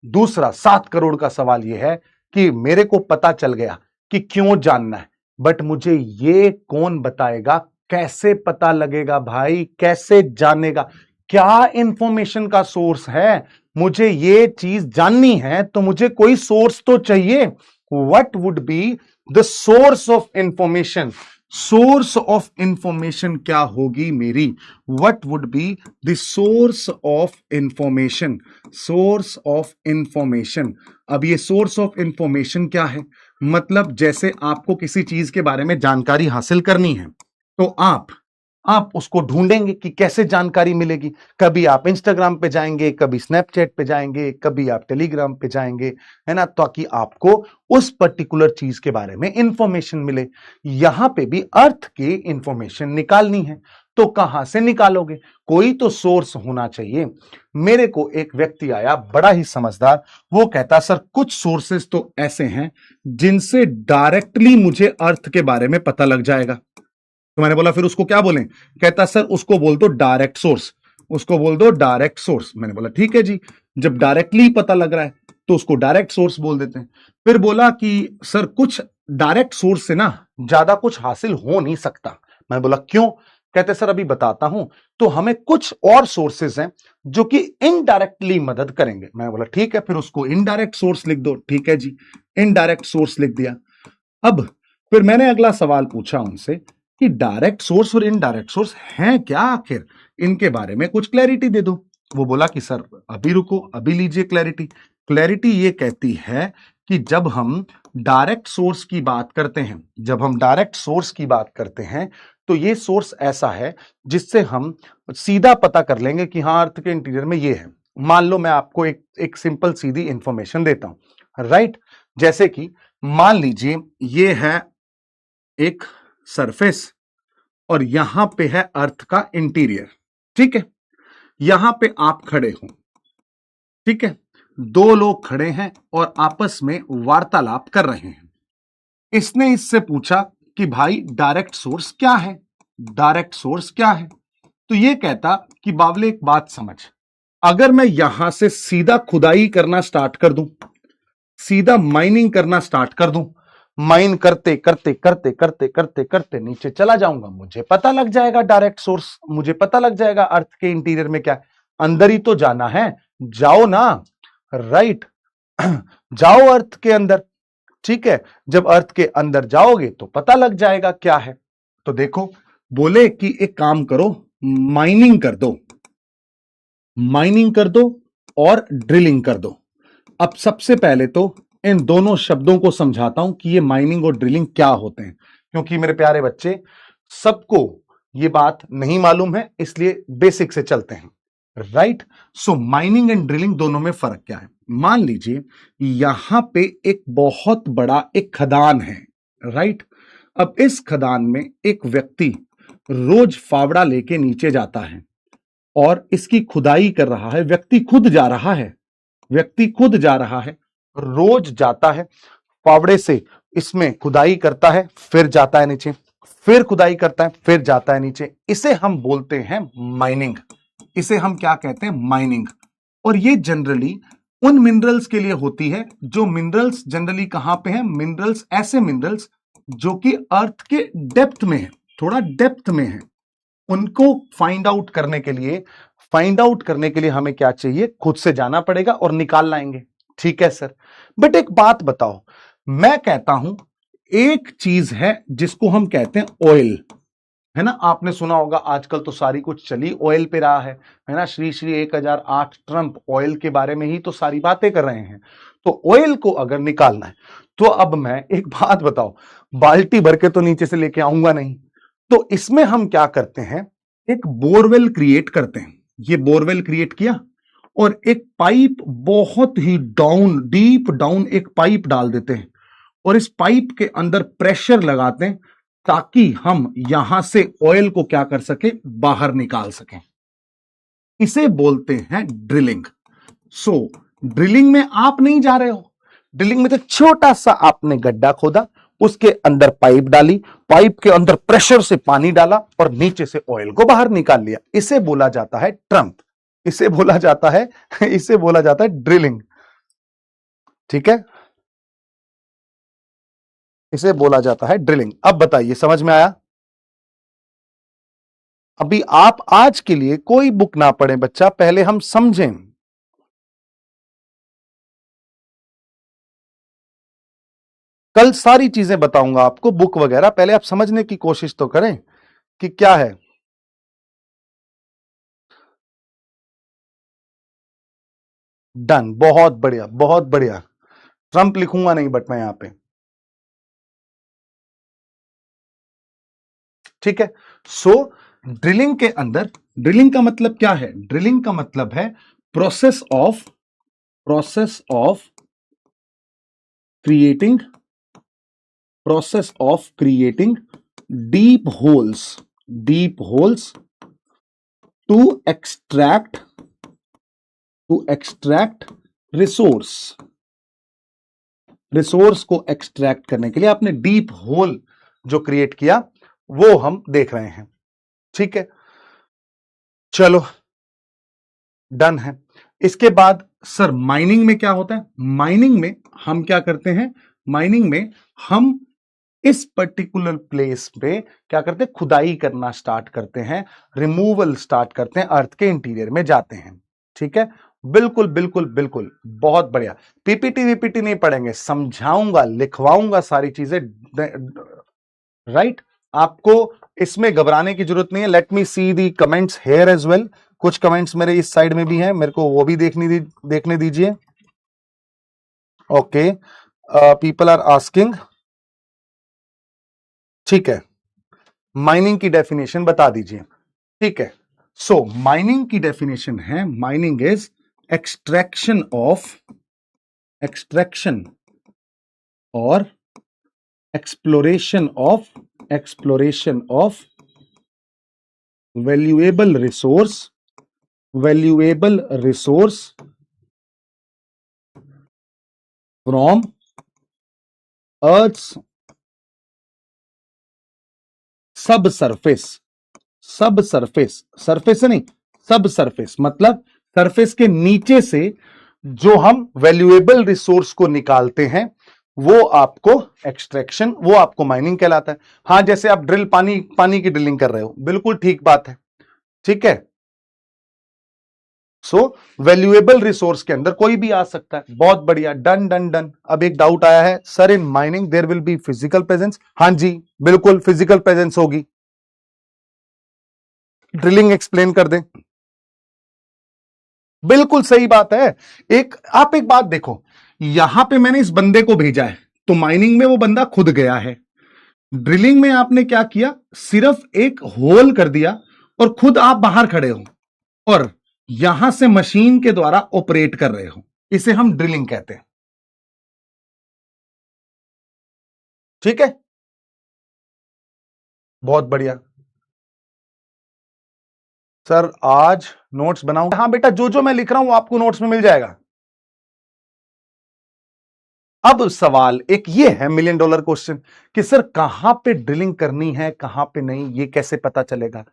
दूसरा 7 करोड़ का सवाल ये है कि मेरे को पता चल गया कि क्यों जानना है, बट मुझे ये कौन बताएगा? कैसे पता लगेगा भाई? कैसे जानेगा? क्या इंफॉर्मेशन का सोर्स है? मुझे ये चीज जाननी है तो मुझे कोई सोर्स तो चाहिए। What would be the source of information? Source of information क्या होगी मेरी? What would be the source of information? Source of information. अब ये सोर्स ऑफ इंफॉर्मेशन क्या है? मतलब जैसे आपको किसी चीज के बारे में जानकारी हासिल करनी है तो आप उसको ढूंढेंगे कि कैसे जानकारी मिलेगी। कभी आप इंस्टाग्राम पे जाएंगे, कभी स्नैपचैट पे जाएंगे, कभी आप टेलीग्राम पे जाएंगे, है ना, ताकि आपको उस पर्टिकुलर चीज के बारे में इंफॉर्मेशन मिले। यहां पे भी अर्थ की इंफॉर्मेशन निकालनी है तो कहां से निकालोगे? कोई तो सोर्स होना चाहिए। मेरे को एक व्यक्ति आया, बड़ा ही समझदार, वो कहता सर कुछ सोर्सेस तो ऐसे हैं जिनसे डायरेक्टली मुझे अर्थ के बारे में पता लग जाएगा। तो मैंने बोला फिर उसको क्या बोलें? कहता सर उसको बोल दो डायरेक्ट सोर्स, उसको बोल दो डायरेक्ट सोर्स। मैंने बोला ठीक है जी, जब डायरेक्टली पता लग रहा है तो उसको डायरेक्ट सोर्स बोल देते हैं। फिर बोला कि सर कुछ डायरेक्ट सोर्स से ना ज्यादा कुछ हासिल हो नहीं सकता। मैंने बोला क्यों? कहते सर अभी बताता हूं। तो हमें कुछ और सोर्सेस हैं जो कि इनडायरेक्टली मदद करेंगे। मैंने बोला ठीक है, फिर उसको इनडायरेक्ट सोर्स लिख दो। ठीक है जी, इनडायरेक्ट सोर्स लिख दिया। अब फिर मैंने अगला सवाल पूछा उनसे कि डायरेक्ट सोर्स और इनडायरेक्ट सोर्स हैं क्या आखिर, इनके बारे में कुछ क्लैरिटी दे दो। वो बोला कि सर अभी रुको, अभी लीजिए क्लैरिटी। क्लैरिटी ये कहती है कि जब हम डायरेक्ट सोर्स की बात करते हैं, जब हम डायरेक्ट सोर्स की बात करते हैं तो ये सोर्स ऐसा है जिससे हम सीधा पता कर लेंगे कि हाँ अर्थ के इंटीरियर में ये है। मान लो मैं आपको एक सिंपल सीधी इंफॉर्मेशन देता हूं, राइट? जैसे कि मान लीजिए ये है एक सरफेस और यहां पे है अर्थ का इंटीरियर, ठीक है? यहां पे आप खड़े हो, ठीक है? दो लोग खड़े हैं और आपस में वार्तालाप कर रहे हैं। इसने इससे पूछा कि भाई डायरेक्ट सोर्स क्या है, डायरेक्ट सोर्स क्या है? तो ये कहता कि बावले एक बात समझ, अगर मैं यहां से सीधा खुदाई करना स्टार्ट कर दूं, सीधा माइनिंग करना स्टार्ट कर दूं, माइन करते करते करते करते करते करते नीचे चला जाऊंगा, मुझे पता लग जाएगा डायरेक्ट सोर्स, मुझे पता लग जाएगा अर्थ के इंटीरियर में क्या है। अंदर ही तो जाना है, जाओ ना, राइट? जाओ अर्थ के अंदर, ठीक है? जब अर्थ के अंदर जाओगे तो पता लग जाएगा क्या है। तो देखो, बोले कि एक काम करो, माइनिंग कर दो, माइनिंग कर दो और ड्रिलिंग कर दो। अब सबसे पहले तो इन दोनों शब्दों को समझाता हूं कि ये माइनिंग और ड्रिलिंग क्या होते हैं, क्योंकि मेरे प्यारे बच्चे सबको ये बात नहीं मालूम है, इसलिए बेसिक से चलते हैं, right? So mining and drilling दोनों में फर्क क्या है? मान लीजिए यहां पे एक बहुत बड़ा एक खदान है, राइट? अब इस खदान में एक व्यक्ति रोज फावड़ा लेके नीचे जाता है और इसकी खुदाई कर रहा है। व्यक्ति खुद जा रहा है, व्यक्ति खुद जा रहा है, रोज जाता है, फावड़े से इसमें खुदाई करता है, फिर जाता है नीचे, फिर खुदाई करता है, फिर जाता है नीचे। इसे हम बोलते हैं माइनिंग। इसे हम क्या कहते हैं? माइनिंग। और ये जनरली उन मिनरल्स के लिए होती है जो मिनरल्स जनरली कहां पे हैं? मिनरल्स, ऐसे मिनरल्स जो कि अर्थ के डेप्थ में है, थोड़ा डेप्थ में है। उनको फाइंड आउट करने के लिए, फाइंड आउट करने के लिए हमें क्या चाहिए? खुद से जाना पड़ेगा और निकाल लाएंगे, ठीक है सर? बट एक बात बताओ, मैं कहता हूं एक चीज है जिसको हम कहते हैं ऑयल, है ना? आपने सुना होगा आजकल तो सारी कुछ चली ऑयल पे रहा है ना? श्री श्री 1008 ट्रंप ऑयल के बारे में ही तो सारी बातें कर रहे हैं। तो ऑयल को अगर निकालना है तो अब मैं एक बात बताओ, बाल्टी भर के तो नीचे से लेके आऊंगा नहीं। तो इसमें हम क्या करते हैं? एक बोरवेल क्रिएट करते हैं। ये बोरवेल क्रिएट किया और एक पाइप बहुत ही डाउन, डीप डाउन एक पाइप डाल देते हैं और इस पाइप के अंदर प्रेशर लगाते हैं ताकि हम यहां से ऑयल को क्या कर सके? बाहर निकाल सकें। इसे बोलते हैं ड्रिलिंग। सो ड्रिलिंग में आप नहीं जा रहे हो, ड्रिलिंग में तो छोटा सा आपने गड्ढा खोदा, उसके अंदर पाइप डाली, पाइप के अंदर प्रेशर से पानी डाला और नीचे से ऑयल को बाहर निकाल लिया। इसे बोला जाता है ट्रंप, इसे बोला जाता है इसे बोला जाता है ड्रिलिंग, ठीक है? इसे बोला जाता है ड्रिलिंग। अब बताइए समझ में आया? अभी आप आज के लिए कोई बुक ना पढ़ें बच्चा, पहले हम समझें। कल सारी चीजें बताऊंगा आपको, बुक वगैरह, पहले आप समझने की कोशिश तो करें कि क्या है। डन, बहुत बढ़िया, बहुत बढ़िया। ट्रंप लिखूंगा नहीं बट मैं यहां पे, ठीक है? सो ड्रिलिंग के अंदर, ड्रिलिंग का मतलब क्या है? ड्रिलिंग का मतलब है process of creating, process of creating deep holes to extract resource. Resource को एक्सट्रैक्ट करने के लिए आपने डीप होल जो क्रिएट किया वो हम देख रहे हैं। ठीक है, चलो डन है। इसके बाद सर माइनिंग में क्या होता है? माइनिंग में हम क्या करते हैं? माइनिंग में हम इस पर्टिकुलर प्लेस पे क्या करते हैं? खुदाई करना स्टार्ट करते हैं, रिमूवल स्टार्ट करते हैं, अर्थ के इंटीरियर में जाते हैं। ठीक है, बिल्कुल बिल्कुल बिल्कुल, बहुत बढ़िया। पीपीटी वीपीटी नहीं पढ़ेंगे, समझाऊंगा, लिखवाऊंगा सारी चीजें। राइट, आपको इसमें घबराने की जरूरत नहीं है। Let me see the comments here as well. कुछ कमेंट्स मेरे इस साइड में भी हैं, मेरे को वो भी देखने दीजिए। Okay, people are asking. ठीक है, माइनिंग की डेफिनेशन बता दीजिए। ठीक है, सो माइनिंग की डेफिनेशन है, माइनिंग इज एक्सट्रैक्शन और exploration of valuable resource from earth's subsurface से नहीं, सब सरफेस मतलब सरफेस के नीचे से जो हम वैल्यूएबल रिसोर्स को निकालते हैं वो आपको एक्सट्रैक्शन, वो आपको माइनिंग कहलाता है। हां, जैसे आप पानी की ड्रिलिंग कर रहे हो, बिल्कुल ठीक बात है। ठीक है, सो वैल्यूएबल रिसोर्स के अंदर कोई भी आ सकता है। बहुत बढ़िया, डन डन डन। अब एक डाउट आया है, sir in mining there will be physical presence. हां जी, बिल्कुल फिजिकल प्रेजेंस होगी। ड्रिलिंग एक्सप्लेन कर दें। बिल्कुल सही बात है। आप एक बात देखो, यहां पे मैंने इस बंदे को भेजा है, तो माइनिंग में वो बंदा खुद गया है। ड्रिलिंग में आपने क्या किया? सिर्फ एक होल कर दिया और खुद आप बाहर खड़े हो और यहां से मशीन के द्वारा ऑपरेट कर रहे हो। इसे हम ड्रिलिंग कहते हैं। ठीक है, बहुत बढ़िया। सर आज नोट्स बनाऊंगा। हाँ बेटा, जो जो मैं लिख रहा हूं वो आपको नोट्स में मिल जाएगा। अब सवाल एक ये है, मिलियन डॉलर क्वेश्चन, कि सर कहां पे ड्रिलिंग करनी है, कहां पे नहीं, ये कैसे पता चलेगा?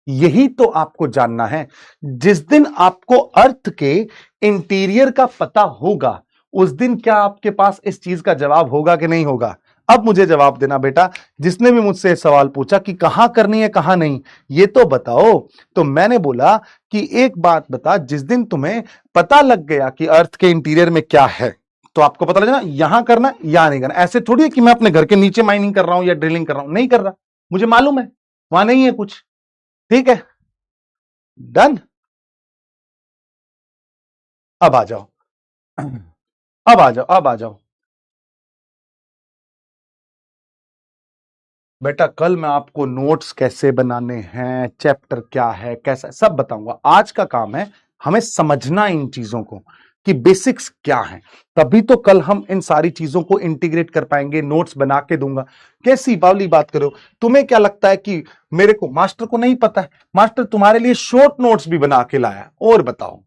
यही तो आपको जानना है। जिस दिन आपको अर्थ के इंटीरियर का पता होगा, उस दिन क्या आपके पास इस चीज का जवाब होगा कि नहीं होगा? अब मुझे जवाब देना बेटा, जिसने भी मुझसे सवाल पूछा कि कहां करनी है कहां नहीं, ये तो बताओ। तो मैंने बोला कि एक बात बता, जिस दिन तुम्हें पता लग गया कि अर्थ के इंटीरियर में क्या है, तो आपको पता लगा यहां करना या नहीं करना। ऐसे थोड़ी है कि मैं अपने घर के नीचे माइनिंग कर रहा हूं या ड्रिलिंग कर रहा हूं, नहीं कर रहा, मुझे मालूम है वहां नहीं है कुछ। ठीक है, डन। अब आ जाओ, अब आ जाओ बेटा। कल मैं आपको नोट्स कैसे बनाने हैं, चैप्टर क्या है, कैसा, सब बताऊंगा। आज का काम है हमें समझना इन चीजों को कि बेसिक्स क्या हैं। तभी तो कल हम इन सारी चीजों को इंटीग्रेट कर पाएंगे। नोट्स बना के दूंगा। कैसी बावली बात करो, तुम्हें क्या लगता है कि मेरे को, मास्टर को नहीं पता है? मास्टर तुम्हारे लिए शॉर्ट नोट्स भी बना के लाया, और बताओ।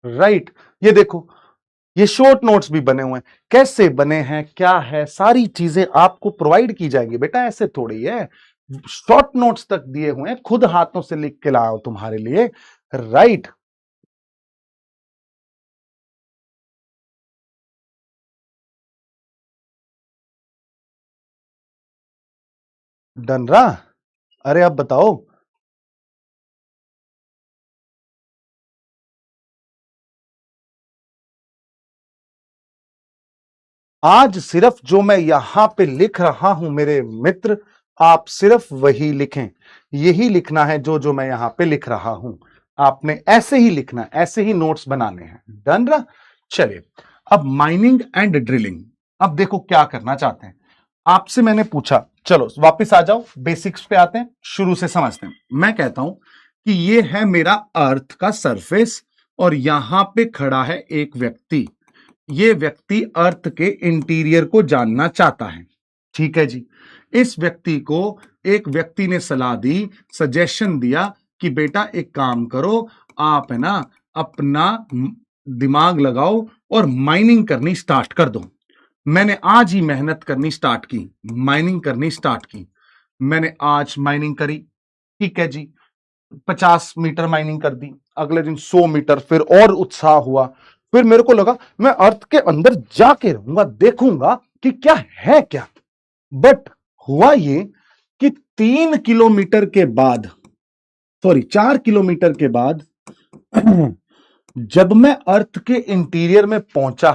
राइट, ये देखो, ये शॉर्ट नोट्स भी बने हुए हैं। कैसे बने हैं, क्या है, सारी चीजें आपको प्रोवाइड की जाएंगी बेटा। ऐसे थोड़ी है, शॉर्ट नोट्स तक दिए हुए हैं, खुद हाथों से लिख के लाओ तुम्हारे लिए। राइट, डन रहा। अरे अब बताओ। आज सिर्फ जो मैं यहां पे लिख रहा हूं मेरे मित्र, आप सिर्फ वही लिखें। यही लिखना है जो जो मैं यहां पे लिख रहा हूं। आपने ऐसे ही लिखना है, ऐसे ही नोट्स बनाने हैं। डन रहा। चलिए, अब माइनिंग एंड ड्रिलिंग। अब देखो क्या करना चाहते हैं। आपसे मैंने पूछा, चलो वापस आ जाओ, बेसिक्स पे आते हैं, शुरू से समझते हैं। मैं कहता हूं कि ये है मेरा अर्थ का सरफेस और यहां पे खड़ा है एक व्यक्ति। ये व्यक्ति अर्थ के इंटीरियर को जानना चाहता है। ठीक है जी। इस व्यक्ति को एक व्यक्ति ने सलाह दी, सजेशन दिया कि बेटा एक काम करो, आप है ना अपना दिमाग लगाओ और माइनिंग करनी स्टार्ट कर दो। मैंने आज ही मेहनत करनी स्टार्ट की, माइनिंग करनी स्टार्ट की। मैंने आज माइनिंग करी, ठीक है जी, 50 मीटर माइनिंग कर दी, अगले दिन 100 मीटर, फिर और उत्साह हुआ, फिर मेरे को लगा मैं अर्थ के अंदर जाके रहूंगा, देखूंगा कि क्या है क्या। बट हुआ ये कि 3 किलोमीटर के बाद, सॉरी 4 किलोमीटर के बाद जब मैं अर्थ के इंटीरियर में पहुंचा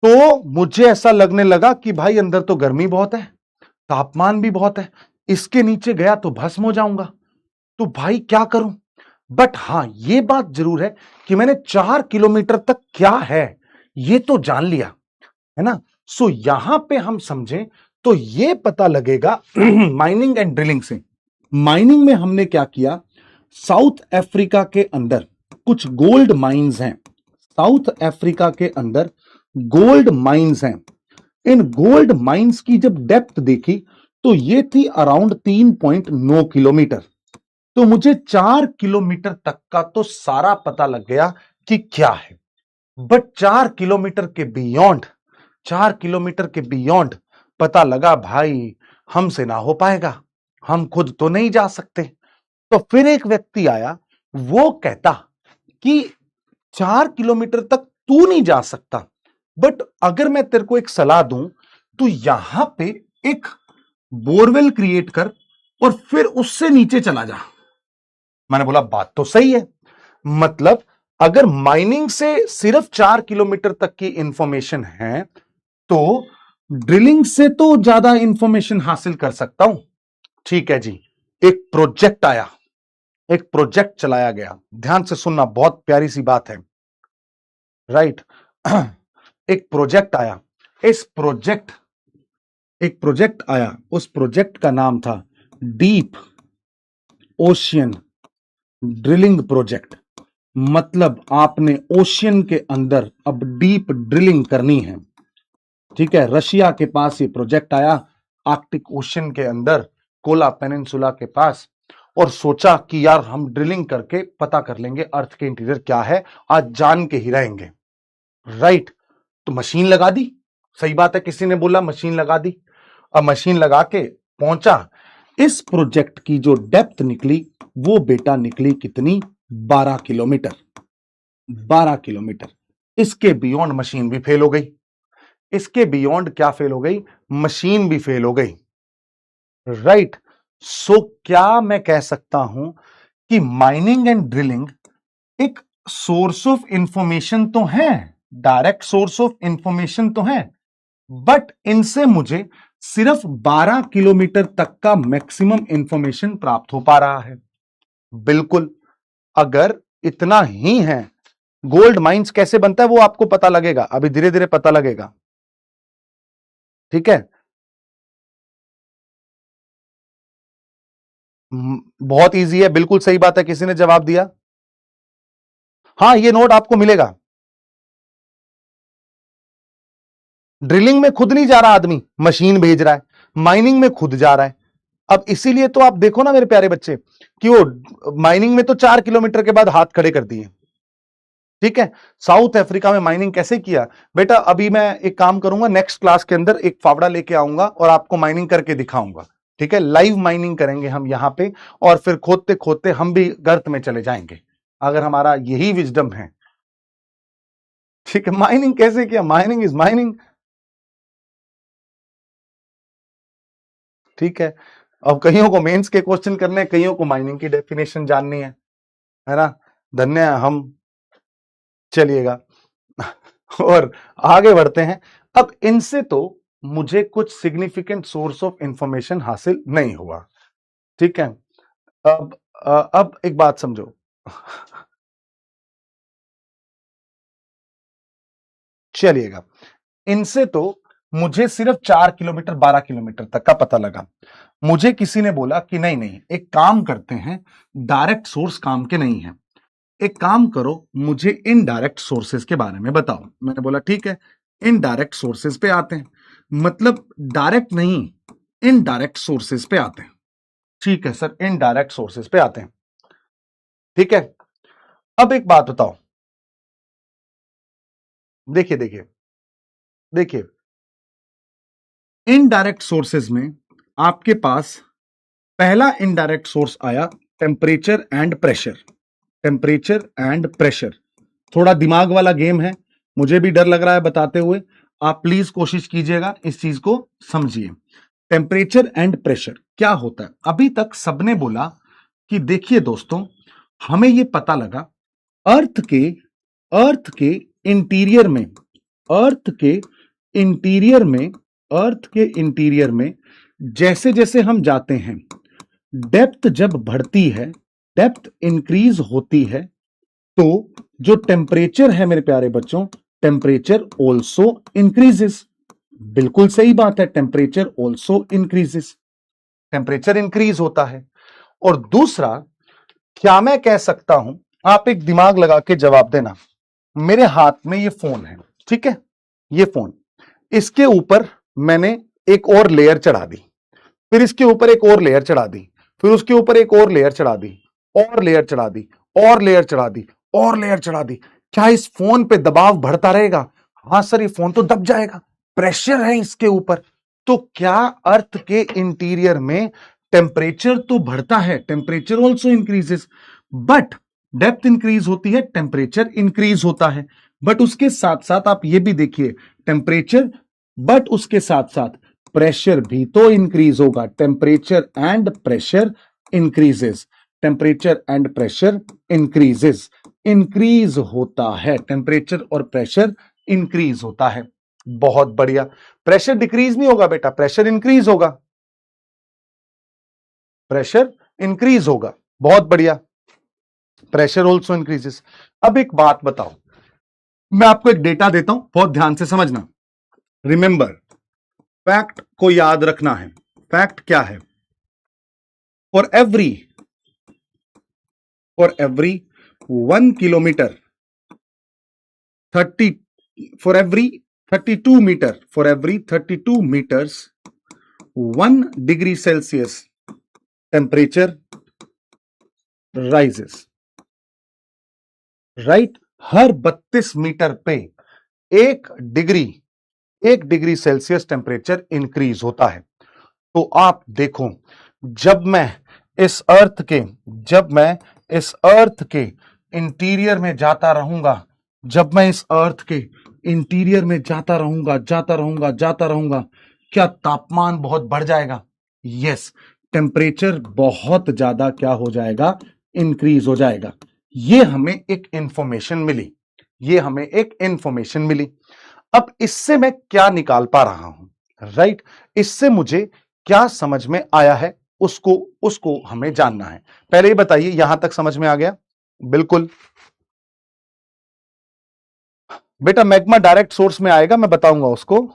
तो मुझे ऐसा लगने लगा कि भाई अंदर तो गर्मी बहुत है, तापमान भी बहुत है, इसके नीचे गया तो भस्म हो जाऊंगा, तो भाई क्या करूं। बट हां यह बात जरूर है कि मैंने 4 किलोमीटर तक क्या है यह तो जान लिया, है ना। सो यहां पे हम समझें तो यह पता लगेगा माइनिंग एंड ड्रिलिंग से। माइनिंग में हमने क्या किया, साउथ अफ्रीका के अंदर कुछ गोल्ड माइंस हैं, साउथ अफ्रीका के अंदर गोल्ड माइंस हैं। इन गोल्ड माइंस की जब डेप्थ देखी तो ये थी अराउंड 3.9 किलोमीटर। तो मुझे 4 किलोमीटर तक का तो सारा पता लग गया कि क्या है। बट 4 किलोमीटर के बियॉन्ड, 4 किलोमीटर के बियॉन्ड पता लगा भाई हमसे ना हो पाएगा, हम खुद तो नहीं जा सकते। तो फिर एक व्यक्ति आया, वो कहता कि 4 किलोमीटर तक तू नहीं जा सकता, बट अगर मैं तेरे को एक सलाह दूं तो यहां पे एक बोरवेल क्रिएट कर और फिर उससे नीचे चला जा। मैंने बोला बात तो सही है, मतलब अगर माइनिंग से सिर्फ 4 किलोमीटर तक की इंफॉर्मेशन है तो ड्रिलिंग से तो ज्यादा इंफॉर्मेशन हासिल कर सकता हूं। ठीक है जी, एक प्रोजेक्ट आया, एक प्रोजेक्ट चलाया गया, ध्यान से सुनना, बहुत प्यारी सी बात है, राइट। एक प्रोजेक्ट आया, इस प्रोजेक्ट एक प्रोजेक्ट आया, उस प्रोजेक्ट का नाम था डीप ओशियन ड्रिलिंग प्रोजेक्ट। मतलब आपने ओशियन के अंदर अब डीप ड्रिलिंग करनी है, ठीक है। रशिया के पास ये प्रोजेक्ट आया, आर्कटिक ओशियन के अंदर कोला पेनिनसुला के पास, और सोचा कि यार हम ड्रिलिंग करके पता कर लेंगे अर्थ के इंटीरियर क्या है, आज जान के ही रहेंगे, राइट। तो मशीन लगा दी, सही बात है, किसी ने बोला मशीन लगा दी। अब मशीन लगा के पहुंचा, इस प्रोजेक्ट की जो डेप्थ निकली वो बेटा निकली कितनी, 12 किलोमीटर। 12 किलोमीटर, इसके बियॉन्ड मशीन भी फेल हो गई, इसके बियॉन्ड क्या फेल हो गई, मशीन भी फेल हो गई, राइट। सो क्या मैं कह सकता हूं कि माइनिंग एंड ड्रिलिंग एक सोर्स ऑफ इंफॉर्मेशन तो है, डायरेक्ट सोर्स ऑफ इंफॉर्मेशन तो है, बट इनसे मुझे सिर्फ 12 किलोमीटर तक का मैक्सिमम इंफॉर्मेशन प्राप्त हो पा रहा है। बिल्कुल, अगर इतना ही है, गोल्ड माइंस कैसे बनता है वो आपको पता लगेगा, अभी धीरे धीरे पता लगेगा, ठीक है। बहुत इजी है, बिल्कुल सही बात है, किसी ने जवाब दिया। हां ये नोट आपको मिलेगा। ड्रिलिंग में खुद नहीं जा रहा आदमी, मशीन भेज रहा है, माइनिंग में खुद जा रहा है। अब इसीलिए तो आप देखो ना मेरे प्यारे बच्चे कि वो माइनिंग में तो 4 किलोमीटर के बाद हाथ खड़े कर दिए, ठीक है। साउथ अफ्रीका में माइनिंग कैसे किया बेटा, अभी मैं एक काम करूंगा, नेक्स्ट क्लास के अंदर एक फावड़ा लेके आऊंगा और आपको माइनिंग करके दिखाऊंगा, ठीक है। लाइव माइनिंग करेंगे हम यहां पे, और फिर खोदते खोदते हम भी गर्त में चले जाएंगे, अगर हमारा यही विजडम है, ठीक है। माइनिंग कैसे किया, माइनिंग इज माइनिंग, ठीक है। अब कईयों को मेंस के क्वेश्चन करने हैं, कईयों को माइनिंग की डेफिनेशन जाननी है ना। धन्य हम, चलिएगा और आगे बढ़ते हैं। अब इनसे तो मुझे कुछ सिग्निफिकेंट सोर्स ऑफ इंफॉर्मेशन हासिल नहीं हुआ, ठीक है। अब अब एक बात समझो, चलिएगा, इनसे तो मुझे सिर्फ 4 किलोमीटर 12 किलोमीटर तक का पता लगा। मुझे किसी ने बोला कि नहीं नहीं एक काम करते हैं, डायरेक्ट सोर्स काम के नहीं है, एक काम करो मुझे इनडायरेक्ट सोर्सेज के बारे में बताओ। मैंने बोला ठीक है, इनडायरेक्ट सोर्सेज पे आते हैं, मतलब डायरेक्ट नहीं इनडायरेक्ट सोर्सेज पे आते हैं, ठीक है सर, इनडायरेक्ट सोर्सेज पे आते हैं, ठीक है। अब एक बात बताओ, देखिए देखिए देखिए, इनडायरेक्ट सोर्सेज में आपके पास पहला इनडायरेक्ट सोर्स आया temperature and pressure. Temperature and pressure थोड़ा दिमाग वाला गेम है, मुझे भी डर लग रहा है बताते हुए, आप प्लीज कोशिश कीजिएगा इस चीज को समझिए। टेम्परेचर एंड प्रेशर क्या होता है? अभी तक सबने बोला कि देखिए दोस्तों, हमें यह पता लगा अर्थ के इंटीरियर में, अर्थ के इंटीरियर में जैसे जैसे हम जाते हैं, डेप्थ जब बढ़ती है, डेप्थ इंक्रीज होती है, तो जो टेम्परेचर है मेरे प्यारे बच्चों, टेम्परेचर ऑल्सो इंक्रीजेस। बिल्कुल सही बात है, temperature also increases, temperature increase होता है। और दूसरा, क्या मैं कह सकता हूं, आप एक दिमाग लगा के जवाब देना। मेरे हाथ में ये फोन है, ठीक है, ये फोन, इसके ऊपर मैंने एक और लेयर चढ़ा दी, फिर इसके ऊपर एक और लेयर चढ़ा दी, फिर उसके ऊपर एक और लेयर चढ़ा दी, और लेयर चढ़ा दी, और लेयर चढ़ा दी, और लेयर चढ़ा दी। क्या इस फोन पे दबाव बढ़ता रहेगा? हां सर, ये फोन तो दब जाएगा, प्रेशर है इसके ऊपर। तो क्या अर्थ के इंटीरियर में टेम्परेचर तो बढ़ता है, temperature also increases, but depth increase होती है, टेम्परेचर इंक्रीज होता है। बट उसके साथ साथ आप ये भी देखिए, टेम्परेचर, बट उसके साथ साथ प्रेशर भी तो इंक्रीज होगा। Temperature and pressure increases, temperature and pressure increases, increase होता है, टेम्परेचर और प्रेशर इंक्रीज होता है। बहुत बढ़िया। प्रेशर डिक्रीज नहीं होगा बेटा, प्रेशर इंक्रीज होगा, प्रेशर इंक्रीज होगा। बहुत बढ़िया, प्रेशर ऑल्सो इंक्रीजेस। अब एक बात बताओ, मैं आपको एक डेटा देता हूं, बहुत ध्यान से समझना। रिमेंबर, फैक्ट को याद रखना है। फैक्ट क्या है? For every 1 kilometre 30, for every 32 meter, for every 32 meters 1 degree Celsius temperature rises, right? Her 32 metre पे 1 डिग्री सेल्सियस टेम्परेचर इंक्रीज होता है। तो आप देखो, जब मैं इस अर्थ के इंटीरियर में जाता रहूंगा, जब मैं इस अर्थ के इंटीरियर में जाता रहूंगा, क्या तापमान बहुत बढ़ जाएगा? यस, टेम्परेचर बहुत ज्यादा क्या हो जाएगा? इंक्रीज हो जाएगा। ये हमें एक इंफॉर्मेशन मिली, अब इससे मैं क्या निकाल पा रहा हूं, राइट? इससे मुझे क्या समझ में आया है, उसको हमें जानना है। पहले ही बताइए, यहां तक समझ में आ गया? बिल्कुल बेटा, मैग्मा डायरेक्ट सोर्स में आएगा, मैं बताऊंगा उसको।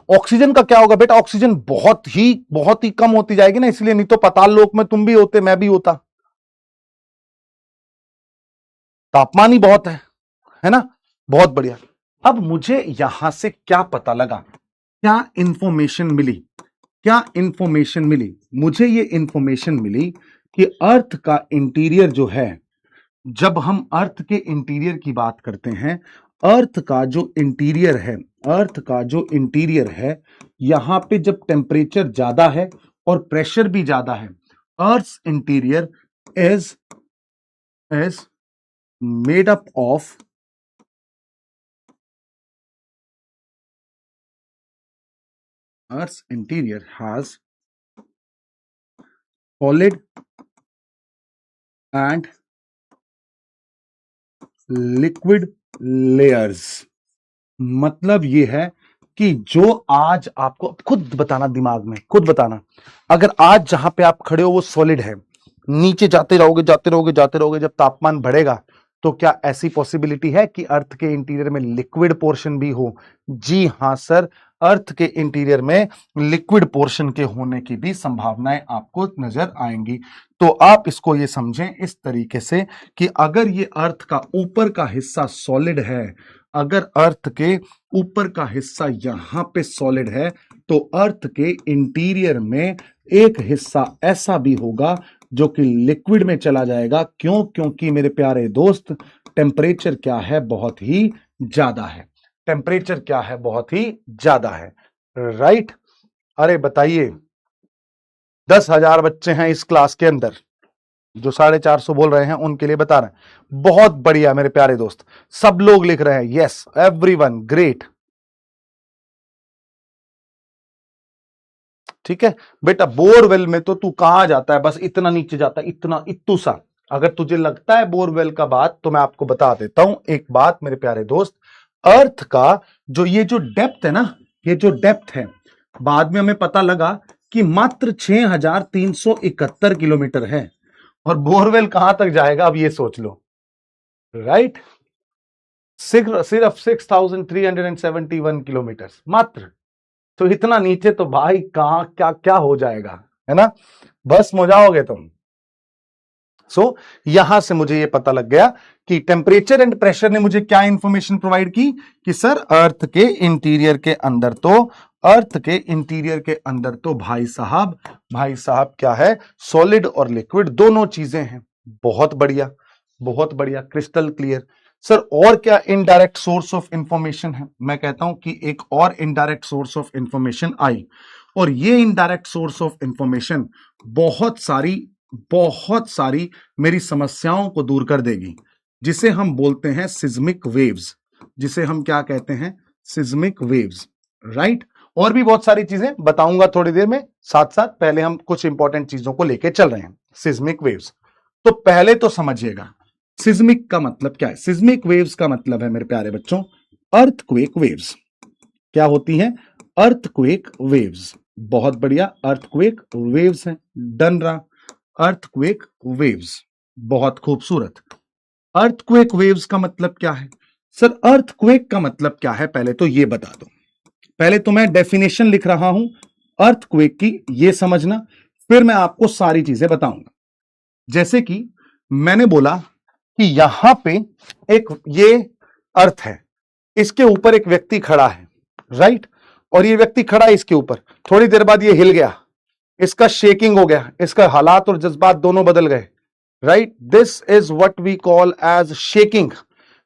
ऑक्सीजन का क्या होगा बेटा? ऑक्सीजन बहुत ही कम होती जाएगी ना, इसलिए, नहीं तो पाताल लोक में तुम भी होते, मैं भी होता, तापमान ही बहुत है ना? बहुत बढ़िया। अब मुझे यहां से क्या पता लगा, क्या इंफॉर्मेशन मिली? मुझे ये इंफॉर्मेशन मिली कि अर्थ का इंटीरियर जो है, जब हम अर्थ के इंटीरियर की बात करते हैं, अर्थ का जो इंटीरियर है, यहां पे जब टेम्परेचर ज्यादा है और प्रेशर भी ज्यादा है, अर्थ interior is made up of Earth's interior has solid and liquid layers। मतलब ये है कि जो आज आपको खुद बताना, दिमाग में खुद बताना, अगर आज जहां पे आप खड़े हो वो सॉलिड है, नीचे जाते रहोगे, जब तापमान बढ़ेगा तो क्या ऐसी पॉसिबिलिटी है कि अर्थ के इंटीरियर में लिक्विड पोर्शन भी हो? जी हां सर, अर्थ के इंटीरियर में लिक्विड पोर्शन के होने की भी संभावनाएं आपको नजर आएंगी। तो आप इसको ये समझें इस तरीके से कि अगर ये अर्थ का ऊपर का हिस्सा सॉलिड है, अगर अर्थ के ऊपर का हिस्सा यहां पे सॉलिड है तो अर्थ के इंटीरियर में एक हिस्सा ऐसा भी होगा जो कि लिक्विड में चला जाएगा। क्यों? क्योंकि मेरे प्यारे दोस्त टेम्परेचर क्या है? बहुत ही ज्यादा है। टेम्परेचर क्या है? बहुत ही ज्यादा है। राइट? अरे बताइए, 10,000 बच्चे हैं इस क्लास के अंदर, जो 450 बोल रहे हैं उनके लिए बता रहे हैं। बहुत बढ़िया मेरे प्यारे दोस्त, सब लोग लिख रहे हैं यस, एवरीवन, ग्रेट। ठीक है बेटा, बोरवेल में तो तू कहां जाता है? बस इतना नीचे जाता है, इतना इत्तू सा। अगर तुझे लगता है बोरवेल का बात, तो मैं आपको बता देता हूं एक बात मेरे प्यारे दोस्त। अर्थ का ये जो डेप्थ है ना, ये जो डेप्थ है, बाद में हमें पता लगा कि मात्र 6,371 किलोमीटर है। और बोरवेल कहां तक जाएगा अब ये सोच लो। राइट? सिर्फ 6,371 किलोमीटर मात्र। तो इतना नीचे तो भाई कहां क्या क्या हो जाएगा, है ना? बस हो जाओगे तुम। यहां से मुझे यह पता लग गया कि टेम्परेचर एंड प्रेशर ने मुझे क्या इंफॉर्मेशन प्रोवाइड की कि सर अर्थ के इंटीरियर के अंदर तो भाई साहब क्या है? सॉलिड और लिक्विड दोनों चीजें हैं। बहुत बढ़िया, बहुत बढ़िया, क्रिस्टल क्लियर। सर और क्या इनडायरेक्ट सोर्स ऑफ इंफॉर्मेशन है? मैं कहता हूं कि एक और इनडायरेक्ट सोर्स ऑफ इंफॉर्मेशन आई, और ये इनडायरेक्ट सोर्स ऑफ इंफॉर्मेशन बहुत सारी मेरी समस्याओं को दूर कर देगी, जिसे हम बोलते हैं सिस्मिक वेव्स, जिसे हम क्या कहते हैं? Seismic waves. राइट? और भी बहुत सारी चीजें बताऊंगा थोड़ी देर में, साथ साथ पहले हम कुछ इंपॉर्टेंट चीजों को लेके चल रहे हैं। सिस्मिक वेव्स, तो पहले तो समझिएगा सिस्मिक का मतलब क्या है। सिस्मिक वेव्स का मतलब है मेरे प्यारे बच्चों, अर्थक्वेक वेव्स। क्या होती हैं? Earthquake waves. बहुत बढ़िया, अर्थक्वेक वेव्स हैं। डन रहा, अर्थक्वेक वेव्स, बहुत खूबसूरत। अर्थक्वेक वेव्स का मतलब क्या है? सर अर्थक्वेक का मतलब क्या है, पहले तो ये बता दो। पहले तो मैं डेफिनेशन लिख रहा हूं अर्थक्वेक की, ये समझना, फिर मैं आपको सारी चीजें बताऊंगा। जैसे कि मैंने बोला कि यहां पे एक ये अर्थ है, इसके ऊपर एक व्यक्ति खड़ा है। राइट? और ये व्यक्ति खड़ा है इसके ऊपर, थोड़ी देर बाद ये हिल गया, इसका शेकिंग हो गया, इसका हालात और जज्बात दोनों बदल गए। Right? This is what we call as shaking.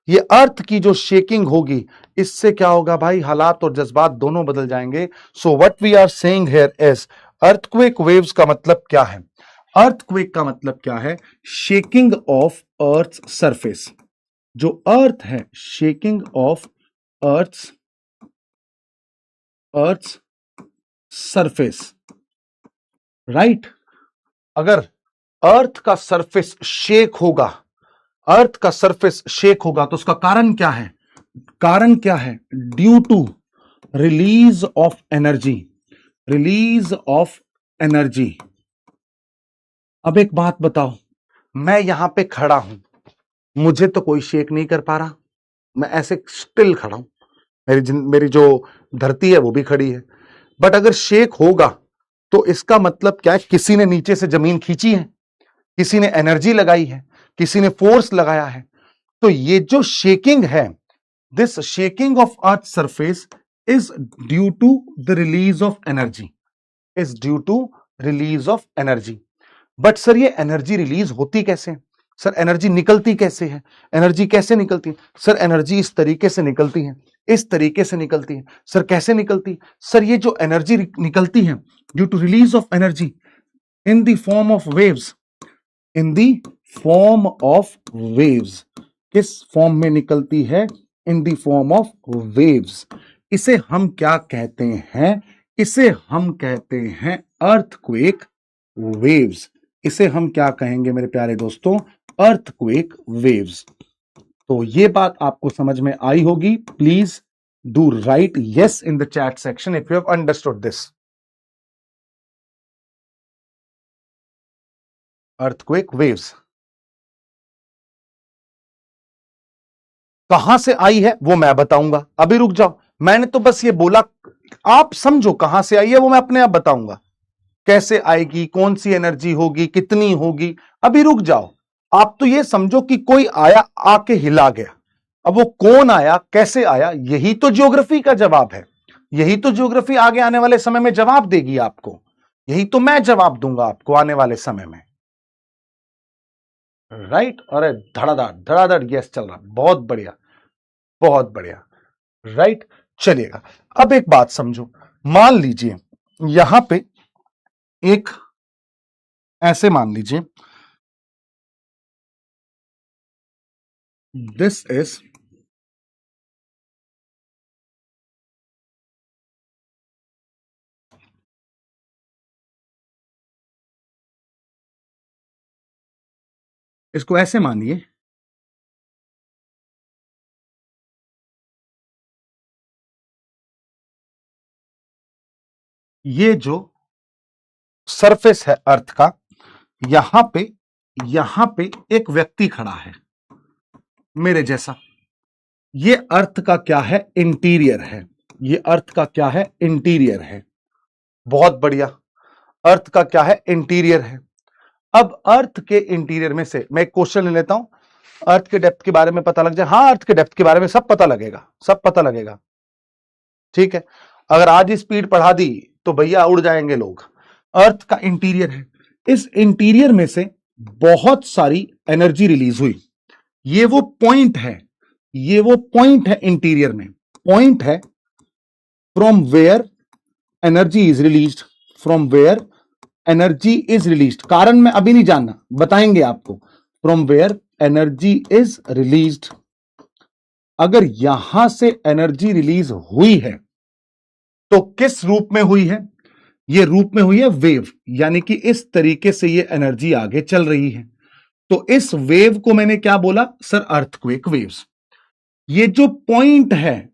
ये अर्थ की जो शेकिंग होगी, इससे क्या होगा भाई? हालात और जज्बात दोनों बदल जाएंगे। So what we are saying here is earthquake waves का मतलब क्या है? अर्थक्वेक का मतलब क्या है? Shaking of earth surface. जो अर्थ है, shaking of earth surface. Right? अगर अर्थ का सरफेस शेक होगा, अर्थ का सरफेस शेक होगा, तो उसका कारण क्या है? कारण क्या है? Due to release of energy. Release of energy. अब एक बात बताओ, मैं यहां पे खड़ा हूं, मुझे तो कोई शेक नहीं कर पा रहा, मैं ऐसे स्टिल खड़ा हूं, मेरी जो धरती है वो भी खड़ी है। बट अगर शेक होगा तो इसका मतलब क्या है? किसी ने नीचे से जमीन खींची है, किसी ने एनर्जी लगाई है, किसी ने फोर्स लगाया है। तो ये जो शेकिंग है, this shaking of earth surface is due to the release of energy, is due to release of energy. But sir ये एनर्जी रिलीज होती कैसे? सर एनर्जी निकलती कैसे है? एनर्जी कैसे निकलती है? सर एनर्जी इस तरीके से निकलती है, इस तरीके से निकलती है। सर कैसे निकलती? सर ये जो एनर्जी निकलती है due to release of energy in the form of waves, in the form of waves. किस फॉर्म में निकलती है? In the form of waves. इसे हम क्या कहते हैं? इसे हम कहते हैं अर्थक्वेक वेव्स। इसे हम क्या कहेंगे मेरे प्यारे दोस्तों? Earthquake waves. तो ये बात आपको समझ में आई होगी। Please do right yes in the chat section if you have understood this. Earthquake waves कहां से आई है वो मैं बताऊंगा, अभी रुक जाओ। मैंने तो बस ये बोला, आप समझो कहां से आई है वो मैं अपने आप बताऊंगा। कैसे आएगी, कौन सी एनर्जी होगी, कितनी होगी, अभी रुक जाओ। आप तो ये समझो कि कोई आया, आके हिला गया, अब वो कौन आया, कैसे आया, यही तो ज्योग्राफी का जवाब है। यही तो ज्योग्राफी आगे आने वाले समय में जवाब देगी आपको। यही तो मैं जवाब दूंगा आपको आने वाले समय में। राइट। अरे धड़ाधड़ धड़ाधड़ यस चल रहा, बहुत बढ़िया बहुत बढ़िया। राइट, चलिएगा। अब एक बात समझो, मान लीजिए यहां पे एक ऐसे मान लीजिए दिस इज इसको ऐसे मानिए ये जो सरफेस है अर्थ का, यहां पे एक व्यक्ति खड़ा है मेरे जैसा। ये अर्थ का क्या है, इंटीरियर है। ये अर्थ का क्या है, इंटीरियर है। बहुत बढ़िया। अर्थ का क्या है, इंटीरियर है। अब अर्थ के इंटीरियर में से मैं एक क्वेश्चन ले लेता हूं, अर्थ के डेप्थ के बारे में पता लग जाए। हाँ, अर्थ के डेप्थ के बारे में सब पता लगेगा, सब पता लगेगा। ठीक है, अगर आज ही स्पीड बढ़ा दी तो भैया उड़ जाएंगे लोग। अर्थ का इंटीरियर है, इस इंटीरियर में से बहुत सारी एनर्जी रिलीज हुई। ये वो पॉइंट है, ये वो पॉइंट है इंटीरियर में, पॉइंट है from where energy is released, from where energy is released. कारण मैं अभी नहीं जानना, बताएंगे आपको। From where energy is released, अगर यहां से एनर्जी रिलीज हुई है तो किस रूप में हुई है, ये रूप में हुई है वेव, यानी कि इस तरीके से ये एनर्जी आगे चल रही है। तो इस वेव को मैंने क्या बोला सर, अर्थक्वेक वेव्स। ये जो पॉइंट है,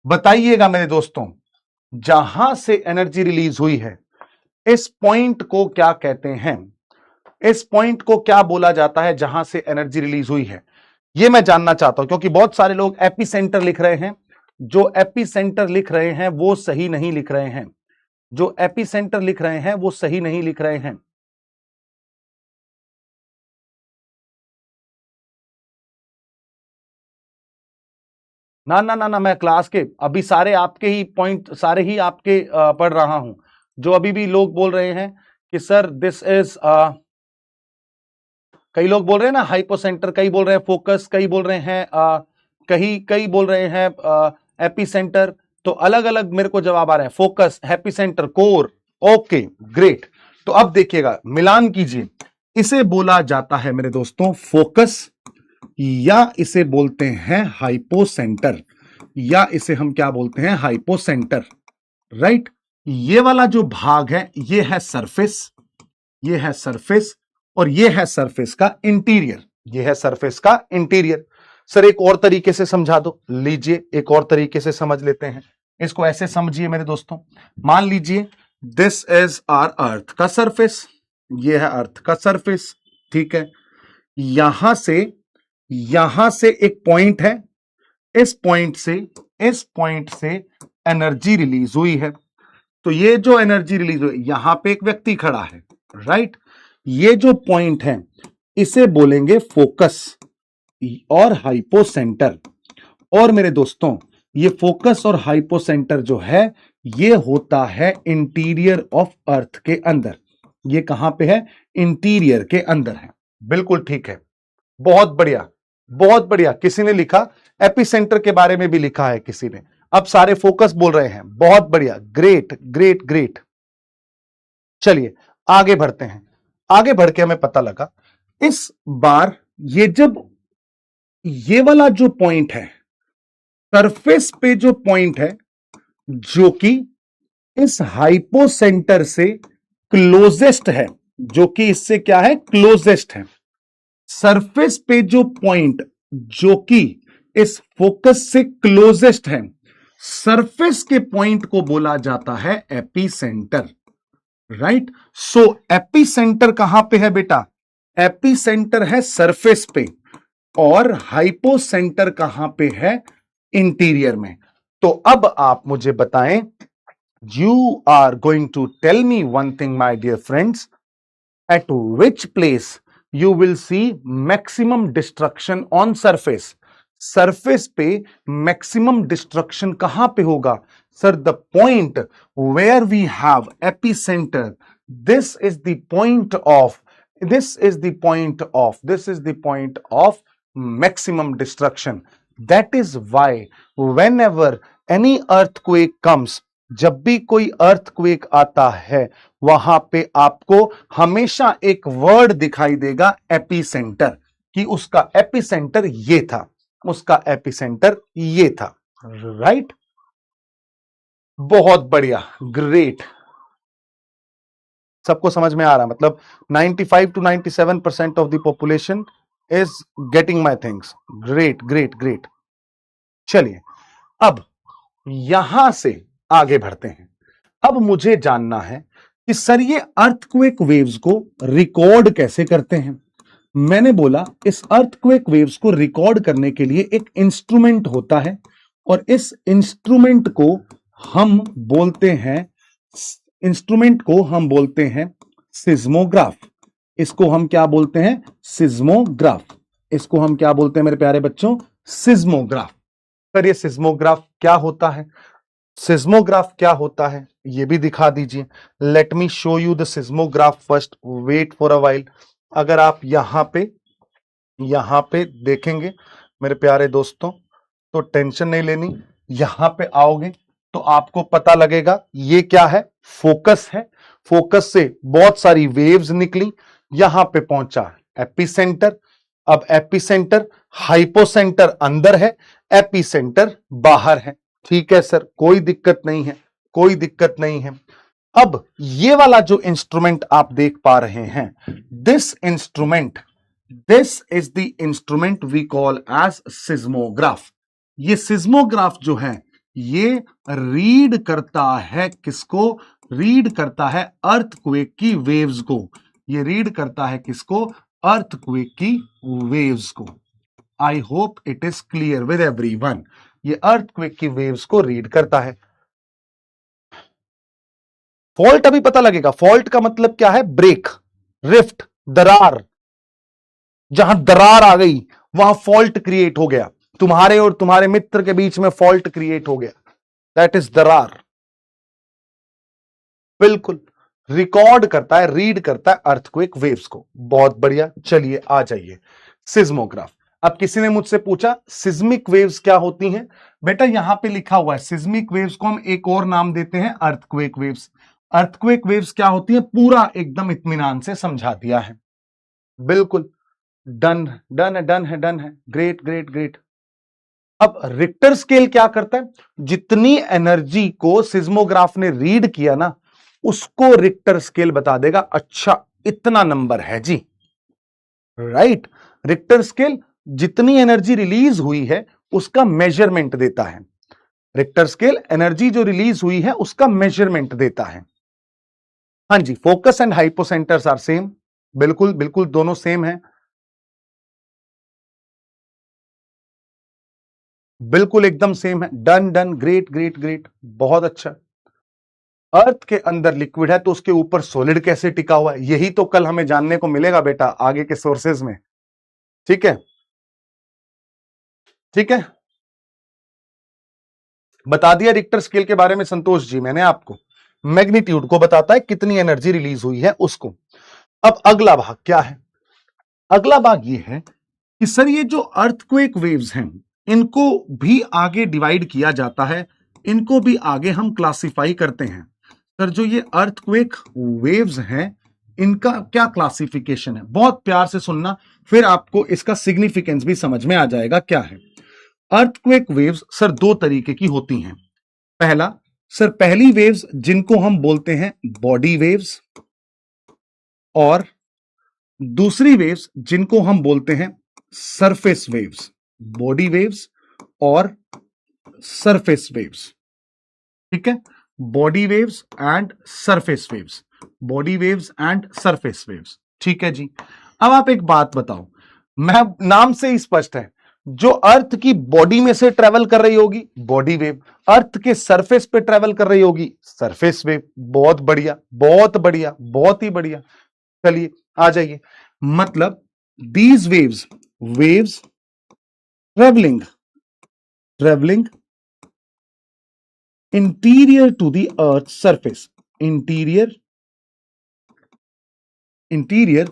बताइएगा मेरे दोस्तों, जहां से एनर्जी रिलीज हुई है, इस पॉइंट को क्या कहते हैं, इस पॉइंट को क्या बोला जाता है जहां से एनर्जी रिलीज हुई है, ये मैं जानना चाहता हूं। क्योंकि बहुत सारे लोग एपीसेंटर लिख रहे हैं, जो एपीसेंटर लिख रहे हैं वो सही नहीं लिख रहे हैं, जो एपीसेंटर लिख रहे हैं वो सही नहीं लिख रहे हैं। ना ना ना ना, मैं क्लास के अभी सारे आपके ही पॉइंट, सारे ही आपके पढ़ रहा हूं। जो अभी भी लोग बोल रहे हैं कि सर दिस इज, कई लोग बोल रहे हैं ना हाइपोसेंटर, कई बोल रहे हैं फोकस, कई बोल रहे हैं कई बोल रहे हैं एपीसेंटर। तो अलग अलग मेरे को जवाब आ रहे हैं, focus, epicentre, core. Okay great. तो अब देखिएगा, मिलान कीजिए। इसे बोला जाता है मेरे दोस्तों फोकस, या इसे बोलते हैं हाइपोसेंटर, या इसे हम क्या बोलते हैं, हाइपोसेंटर। राइट। ये वाला जो भाग है ये है सरफेस, ये है सरफेस, और ये है सरफेस का इंटीरियर, ये है सरफेस का इंटीरियर। सर एक और तरीके से समझा दो, लीजिए एक और तरीके से समझ लेते हैं। इसको ऐसे समझिए मेरे दोस्तों, मान लीजिए दिस इज आर अर्थ का सरफेस, ये है अर्थ का सरफेस। ठीक है, यहां से एक पॉइंट है, इस पॉइंट से एनर्जी रिलीज हुई है। तो ये जो एनर्जी रिलीज हुई, यहां पे एक व्यक्ति खड़ा है। राइट। ये जो पॉइंट है इसे बोलेंगे फोकस और हाइपोसेंटर। और मेरे दोस्तों ये फोकस और हाइपोसेंटर जो है ये होता है इंटीरियर ऑफ अर्थ के अंदर। ये कहां पे है, इंटीरियर के अंदर है। बिल्कुल ठीक है, बहुत बढ़िया बहुत बढ़िया। किसी ने लिखा एपिसेंटर के बारे में भी लिखा है किसी ने, अब सारे फोकस बोल रहे हैं, बहुत बढ़िया, ग्रेट ग्रेट ग्रेट। चलिए आगे बढ़ते हैं। आगे बढ़ के हमें पता लगा इस बार ये जब ये वाला जो पॉइंट है सरफेस पे, जो पॉइंट है जो कि इस हाइपोसेंटर से क्लोजेस्ट है, जो कि इससे क्या है, क्लोजेस्ट है। सरफेस पे जो पॉइंट जो कि इस फोकस से क्लोजेस्ट है, सरफेस के पॉइंट को बोला जाता है एपीसेंटर। राइट। सो एपीसेंटर कहां पे है बेटा, एपीसेंटर है सरफेस पे, और हाइपोसेंटर कहां पे है, इंटीरियर में। तो अब आप मुझे बताएं, you are going to tell me one thing my dear friends, at which place you will see maximum destruction on surface, surface पे मैक्सिमम डिस्ट्रक्शन कहां पे होगा sir? The point where we have epicenter, this is the point of maximum destruction. That is why whenever any earthquake comes, जब भी कोई earthquake आता है वहां पे आपको हमेशा एक वर्ड दिखाई देगा एपिसेंटर, कि उसका एपिसेंटर ये था, उसका एपिसेंटर ये था, राइट? बहुत बढ़िया, ग्रेट, सबको समझ में आ रहा, मतलब 95 to 97% of the population is getting my things. Great great great. चलिए अब यहां से आगे बढ़ते हैं। अब मुझे जानना है कि सर ये अर्थक्वेक वेव्स को रिकॉर्ड कैसे करते हैं। मैंने बोला इस अर्थक्वेक वेव्स को रिकॉर्ड करने के लिए एक इंस्ट्रूमेंट होता है, और इस इंस्ट्रूमेंट को हम बोलते हैं सिस्मोग्राफ। इसको हम क्या बोलते हैं? सिस्मोग्राफ। इसको हम क्या बोलते हैं मेरे प्यारे बच्चों? सिस्मोग्राफ। सर ये सिस्मोग्राफ क्या होता है? सिस्मोग्राफ क्या होता है ये भी दिखा दीजिए। Let me show you the seismograph first, wait for a while. अगर आप यहां पे देखेंगे मेरे प्यारे दोस्तों, तो टेंशन नहीं लेनी, यहां पे आओगे तो आपको पता लगेगा ये क्या है, फोकस है। फोकस से बहुत सारी वेव्स निकली, यहां पे पहुंचा एपिसेंटर। अब एपिसेंटर, हाइपोसेंटर अंदर है, एपिसेंटर बाहर है। ठीक है सर, कोई दिक्कत नहीं है, कोई दिक्कत नहीं है। अब ये वाला जो इंस्ट्रूमेंट आप देख पा रहे हैं, this is the instrument we call as seismograph. ये सिस्मोग्राफ जो है ये रीड करता है किसको? रीड करता है अर्थक्वेक की वेव्स को। ये रीड करता है किसको? अर्थक्वेक की वेव्स को। I hope it is clear with everyone. ये अर्थक्वेक की वेव्स को रीड करता है। फॉल्ट अभी पता लगेगा। फॉल्ट का मतलब क्या है? ब्रेक, रिफ्ट, दरार। जहां दरार आ गई वहां फॉल्ट क्रिएट हो गया, तुम्हारे और तुम्हारे मित्र के बीच में फॉल्ट क्रिएट हो गया, दैट इज दरार। बिल्कुल रिकॉर्ड करता है, रीड करता है अर्थक्वेक वेव्स को। बहुत बढ़िया, चलिए आ जाइए सिस्मोग्राफ। अब किसी ने मुझसे पूछा सिस्मिक वेव्स क्या होती हैं? बेटा यहां पे लिखा हुआ है सिस्मिक वेव्स को हम एक और नाम देते हैं अर्थक्वेक वेव्स। अर्थक्वेक वेव्स क्या होती है पूरा एकदम इत्मीनान से समझा दिया है। बिल्कुल डन डन है, डन है, डन है। Great great great. अब रिक्टर स्केल क्या करता है? जितनी एनर्जी को सिस्मोग्राफ ने रीड किया ना, उसको रिक्टर स्केल बता देगा, अच्छा इतना नंबर है जी, राइट। रिक्टर स्केल जितनी एनर्जी रिलीज हुई है उसका मेजरमेंट देता है। रिक्टर स्केल एनर्जी जो रिलीज हुई है उसका मेजरमेंट देता है। हाँ जी, फोकस एंड हाइपोसेंटर्स आर सेम। बिल्कुल बिल्कुल दोनों सेम है, बिल्कुल एकदम सेम है। Done done, great great great, बहुत अच्छा। अर्थ के अंदर लिक्विड है तो उसके ऊपर सॉलिड कैसे टिका हुआ है, यही तो कल हमें जानने को मिलेगा बेटा आगे के सोर्सेज में। ठीक है, ठीक है, बता दिया रिक्टर स्केल के बारे में संतोष जी मैंने आपको। मैग्नीट्यूड को बताता है कितनी एनर्जी रिलीज हुई है उसको। अब अगला भाग क्या है? अगला भाग ये है कि सर ये जो अर्थक्वेक वेव्स हैं इनको भी आगे डिवाइड किया जाता है, इनको भी आगे हम क्लासिफाई करते हैं। सर जो ये अर्थक्वेक वेव्स हैं इनका क्या क्लासिफिकेशन है? बहुत प्यार से सुनना, फिर आपको इसका सिग्निफिकेंस भी समझ में आ जाएगा क्या है। अर्थक्वेक वेव्स सर दो तरीके की होती हैं। पहला सर, पहली वेव्स जिनको हम बोलते हैं बॉडी वेव्स, और दूसरी वेव्स जिनको हम बोलते हैं सरफेस वेव्स। बॉडी वेव्स और सरफेस वेव्स। ठीक है, body waves and surface waves, body waves and surface waves. ठीक है जी। अब आप एक बात बताओ, मैं नाम से ही स्पष्ट है, जो अर्थ की बॉडी में से ट्रेवल कर रही होगी बॉडी वेव, अर्थ के सरफेस पे ट्रेवल कर रही होगी सरफेस वेव। बहुत बढ़िया, बहुत बढ़िया, बहुत ही बढ़िया। चलिए आ जाइए। मतलब these waves travelling interior to the earth surface, interior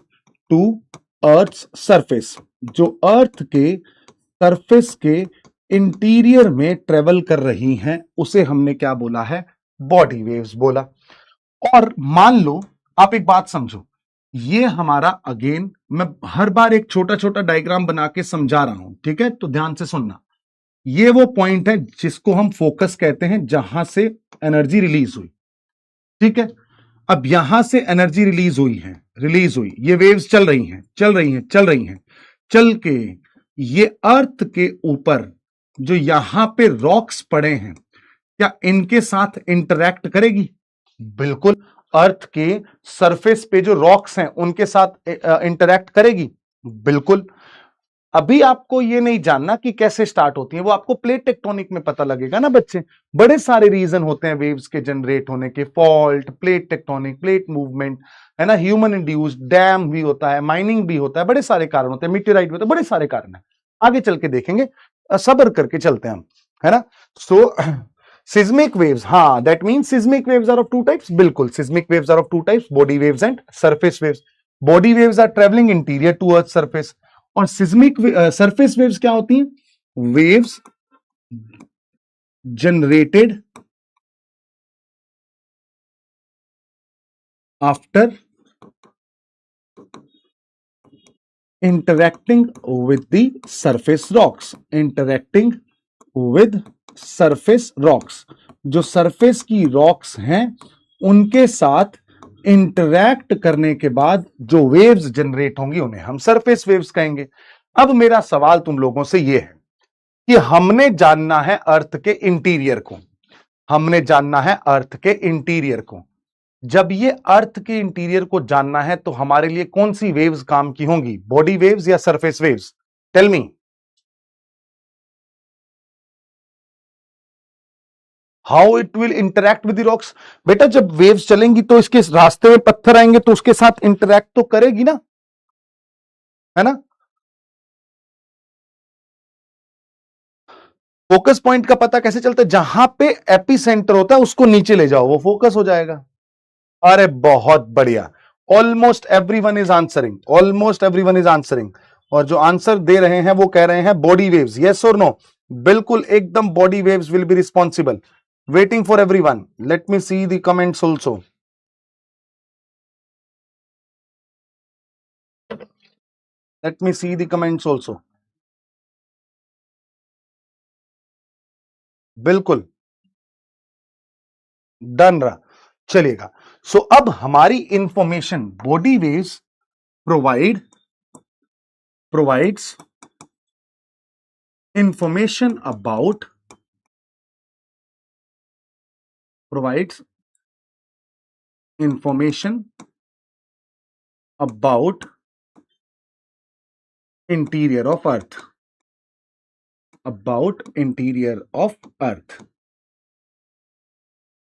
to earth surface, जो अर्थ के सरफेस के इंटीरियर में ट्रेवल कर रही हैं, उसे हमने क्या बोला है? बॉडी वेव्स बोला। और मान लो, आप एक बात समझो, ये हमारा, अगेन मैं हर बार एक छोटा छोटा डायग्राम बना के समझा रहा हूं, ठीक है? तो ध्यान से सुनना। ये वो पॉइंट है जिसको हम फोकस कहते हैं, जहां से एनर्जी रिलीज हुई, ठीक है? अब यहां से एनर्जी रिलीज हुई, ये वेव्स चल रही हैं, चल के ये अर्थ के ऊपर जो यहां पे रॉक्स पड़े हैं, क्या इनके साथ इंटरैक्ट करेगी? बिल्कुल। अर्थ के सरफेस पे जो रॉक्स हैं उनके साथ इंटरैक्ट करेगी, बिल्कुल। अभी आपको ये नहीं जानना कि कैसे स्टार्ट होती है, वो आपको प्लेट टेक्टोनिक में पता लगेगा ना बच्चे। बड़े सारे रीजन होते हैं वेव्स के जनरेट होने के, fault, plate tectonic, plate movement, है ना, ह्यूमन इंड्यूस्ड, डैम भी होता है, माइनिंग भी होता है, बड़े सारे कारण होते हैं, मीटेराइट भी होता है, बड़े सारे कारण है। आगे चल के देखेंगे, सब्र करके चलते हैं हम, है ना। सो सिस्मिक वेव्स, हाँ, that means seismic waves are of two types, बिल्कुल, seismic waves are of two types, body waves and surface waves. Body waves are travelling interior to earth surface, और सिस्मिक सरफेस वेव्स क्या होती हैं? Waves generated after interacting with the surface rocks, जो सरफेस की रॉक्स हैं उनके साथ इंटरैक्ट करने के बाद जो वेव्स जनरेट होंगी उन्हें हम सरफेस वेव्स कहेंगे। अब मेरा सवाल तुम लोगों से यह है कि हमने जानना है अर्थ के इंटीरियर को, जब ये अर्थ के इंटीरियर को जानना है तो हमारे लिए कौन सी वेव्स काम की होंगी? बॉडी वेव्स या surface waves? Tell me. How it will interact with the rocks? बेटा, जब वेव्स चलेंगी तो इसके रास्ते में पत्थर आएंगे तो उसके साथ इंटरैक्ट तो करेगी ना, है ना। फोकस पॉइंट का पता कैसे चलता है? जहां पे एपी सेंटर होता है उसको नीचे ले जाओ, वो फोकस हो जाएगा। अरे बहुत बढ़िया, ऑलमोस्ट एवरीवन इज आंसरिंग, और जो आंसर दे रहे हैं वो कह रहे हैं बॉडी वेव्स, यस और नो? बिल्कुल एकदम, body waves will be responsible. Waiting for everyone, late me see the comments also. बिल्कुल डन रहा, चलिएगा। सो अब हमारी information, body waves provides information about interior of earth,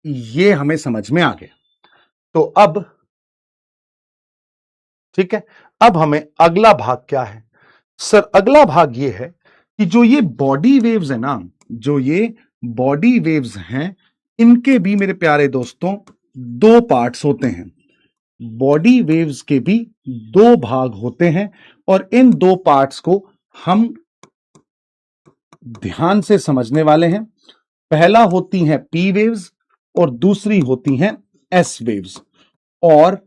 ये हमें समझ में आ गया। तो अब ठीक है, अब हमें अगला भाग क्या है? सर अगला भाग ये है कि जो ये बॉडी वेव्स है ना, जो ये बॉडी वेव्स हैं, इनके भी मेरे प्यारे दोस्तों दो पार्ट्स होते हैं। बॉडी वेव्स के भी दो भाग होते हैं, और इन दो पार्ट्स को हम ध्यान से समझने वाले हैं। पहला होती हैं पी वेव्स और दूसरी होती हैं एस वेव्स, और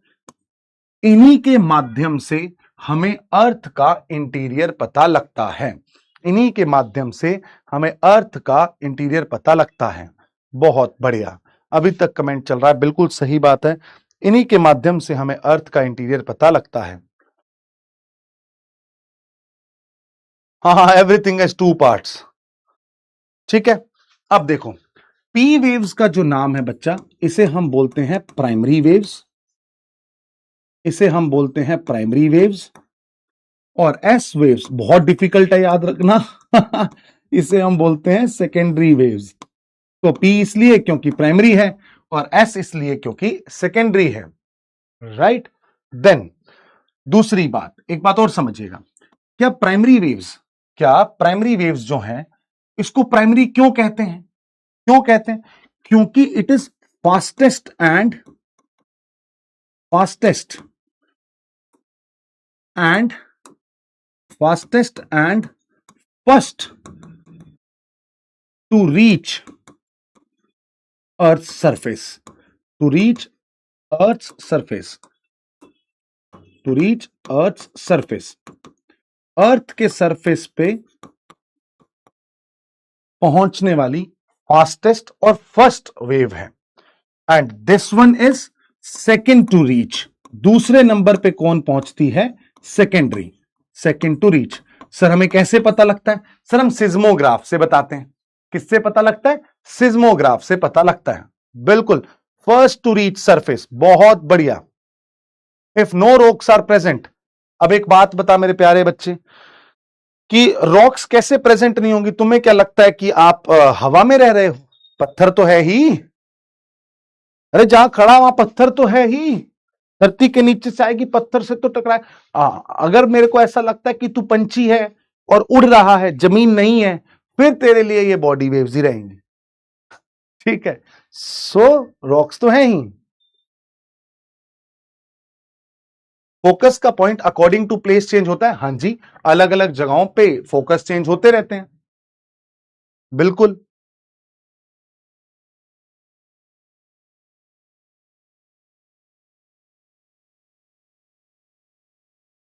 इन्हीं के माध्यम से हमें अर्थ का इंटीरियर पता लगता है। बहुत बढ़िया, अभी तक कमेंट चल रहा है, बिल्कुल सही बात है। इन्हीं के माध्यम से हमें अर्थ का इंटीरियर पता लगता है। हाँ, एवरीथिंग हैज टू पार्ट्स, ठीक है। अब देखो, पी वेव्स का जो नाम है बच्चा, इसे हम बोलते हैं प्राइमरी वेव्स, और एस वेव्स बहुत डिफिकल्ट है याद रखना इसे हम बोलते हैं सेकेंडरी वेव्स। तो पी इसलिए क्योंकि प्राइमरी है, और एस इसलिए क्योंकि सेकेंडरी है, राइट। देन दूसरी बात, एक बात और समझिएगा, क्या प्राइमरी वेव्स क्या प्राइमरी वेव्स जो हैं, इसको प्राइमरी क्यों कहते हैं? क्यों कहते हैं? क्योंकि it is fastest and first to reach earth surface, to reach earth surface, earth के सरफेस पे पहुंचने वाली फास्टेस्ट और फर्स्ट वेव है। And this one is second to reach. दूसरे नंबर पे कौन पहुंचती है? Second to reach. सर हमें कैसे पता लगता है? सर हम सिज्मोग्राफ से बताते हैं। किससे पता लगता है? सिज्मोग्राफ से पता लगता है। बिल्कुल, फर्स्ट टू रीच सरफेस, बहुत बढ़िया। If no rocks are present, अब एक बात बता मेरे प्यारे बच्चे कि रॉक्स कैसे प्रेजेंट नहीं होंगी? तुम्हें क्या लगता है कि आप हवा में रह रहे हो? पत्थर तो है ही। अरे जहां खड़ा वहां पत्थर तो है ही। धरती के नीचे से आएगी, पत्थर से तो टकराए। अगर मेरे को ऐसा लगता है कि तू पंछी है और उड़ रहा है, जमीन नहीं है, फिर तेरे लिए ये बॉडी वेव्स ही रहेंगी। ठीक है, सो रॉक्स तो है ही। फोकस का point according to place change होता है। हां जी, अलग अलग जगहों पे फोकस चेंज होते रहते हैं। बिल्कुल,